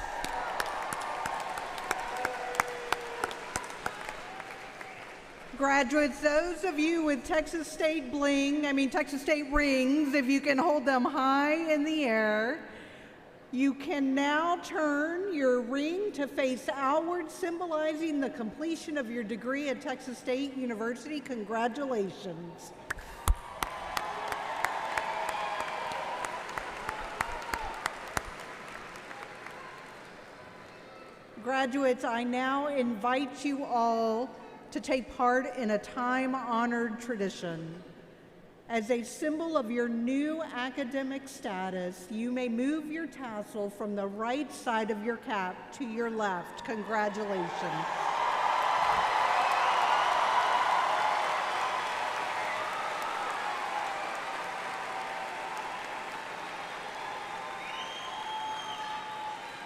Graduates, those of you with Texas State Texas State rings, if you can hold them high in the air, you can now turn your ring to face outward, symbolizing the completion of your degree at Texas State University. Congratulations. Graduates, I now invite you all to take part in a time-honored tradition. As a symbol of your new academic status, you may move your tassel from the right side of your cap to your left. Congratulations.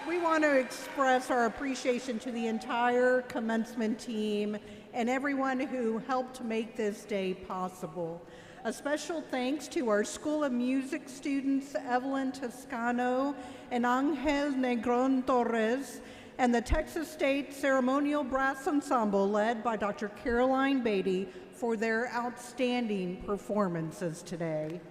We want to express our appreciation to the entire commencement team and everyone who helped make this day possible. A special thanks to our School of Music students, Evelyn Toscano and Angel Negron Torres, and the Texas State Ceremonial Brass Ensemble led by Dr. Caroline Beatty for their outstanding performances today.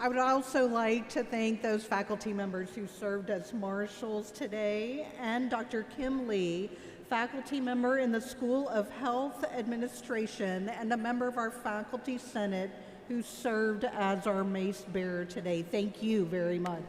I would also like to thank those faculty members who served as marshals today, and Dr. Kim Lee, faculty member in the School of Health Administration and a member of our Faculty Senate who served as our mace bearer today. Thank you very much.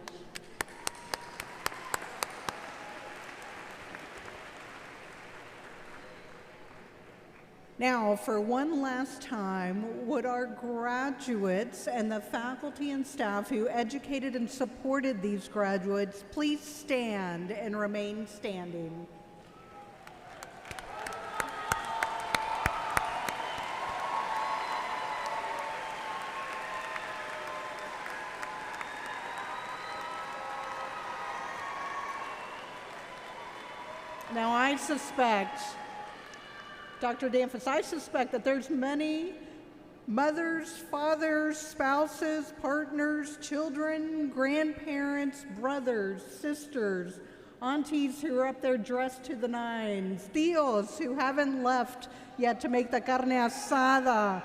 Now, for one last time, would our graduates and the faculty and staff who educated and supported these graduates please stand and remain standing? Now, I suspect, Dr. Danfus, I suspect that there's many mothers, fathers, spouses, partners, children, grandparents, brothers, sisters, aunties who are up there dressed to the nines, tíos who haven't left yet to make the carne asada,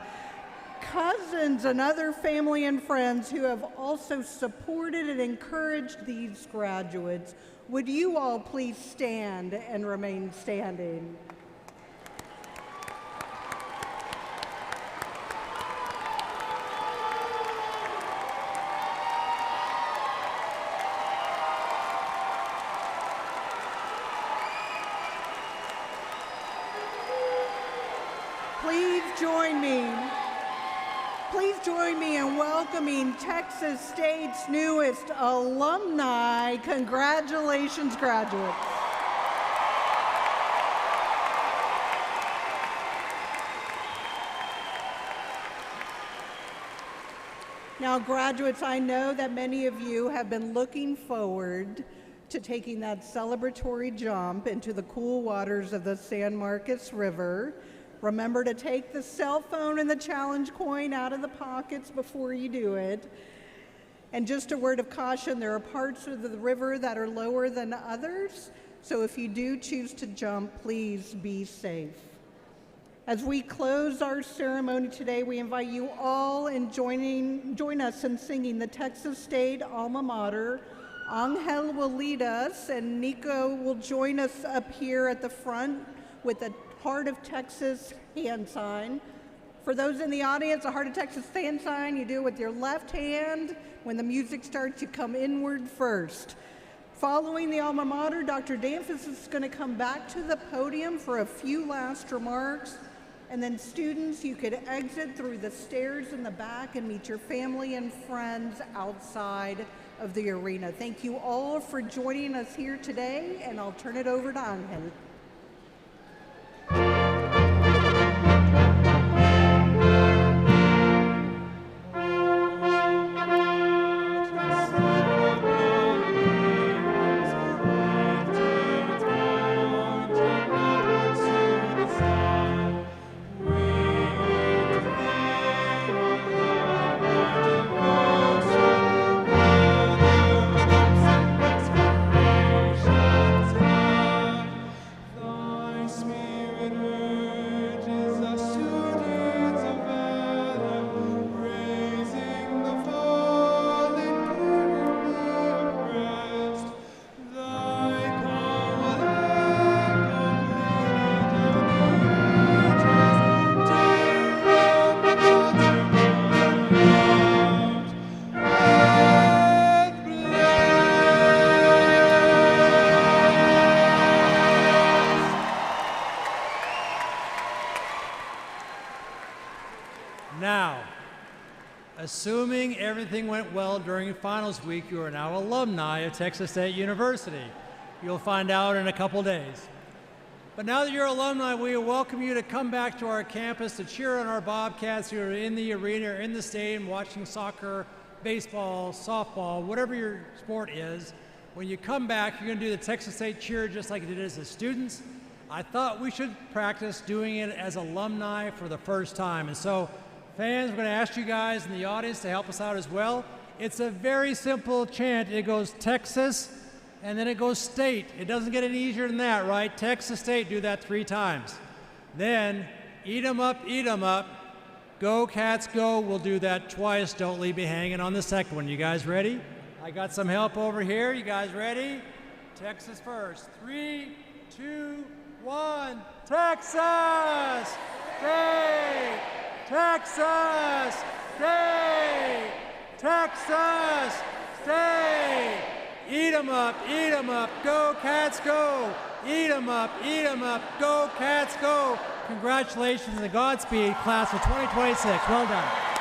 cousins and other family and friends who have also supported and encouraged these graduates. Would you all please stand and remain standing? Please join me in welcoming Texas State's newest alumni. Congratulations, graduates. Now, graduates, I know that many of you have been looking forward to taking that celebratory jump into the cool waters of the San Marcos River. Remember to take the cell phone and the challenge coin out of the pockets before you do it. And just a word of caution, there are parts of the river that are lower than others, so if you do choose to jump, please be safe. As we close our ceremony today, we invite you all in join us in singing the Texas State alma mater. Angel will lead us, and Nico will join us up here at the front with a Heart of Texas hand sign. For those in the audience, a Heart of Texas hand sign, you do it with your left hand. When the music starts, you come inward first. Following the alma mater, Dr. Danfus is going to come back to the podium for a few last remarks. And then students, you could exit through the stairs in the back and meet your family and friends outside of the arena. Thank you all for joining us here today, and I'll turn it over to Angel. Assuming everything went well during finals week, you are now alumni of Texas State University. You'll find out in a couple days. But now that you're alumni, we welcome you to come back to our campus to cheer on our Bobcats who are in the arena or in the stadium watching soccer, baseball, softball, whatever your sport is. When you come back, you're going to do the Texas State cheer just like you did as students. I thought we should practice doing it as alumni for the first time. And so, fans, we're going to ask you guys in the audience to help us out as well. It's a very simple chant. It goes Texas, and then it goes State. It doesn't get any easier than that, right? Texas State, do that 3 times. Then, eat 'em up, go Cats go. We'll do that twice. Don't leave me hanging on the second one. You guys ready? I got some help over here. You guys ready? Texas first. 3, 2, 1. Texas! State! Texas State! Texas State! Eat 'em up, go Cats go! Eat 'em up, go Cats go! Congratulations and Godspeed, class of 2026. Well done.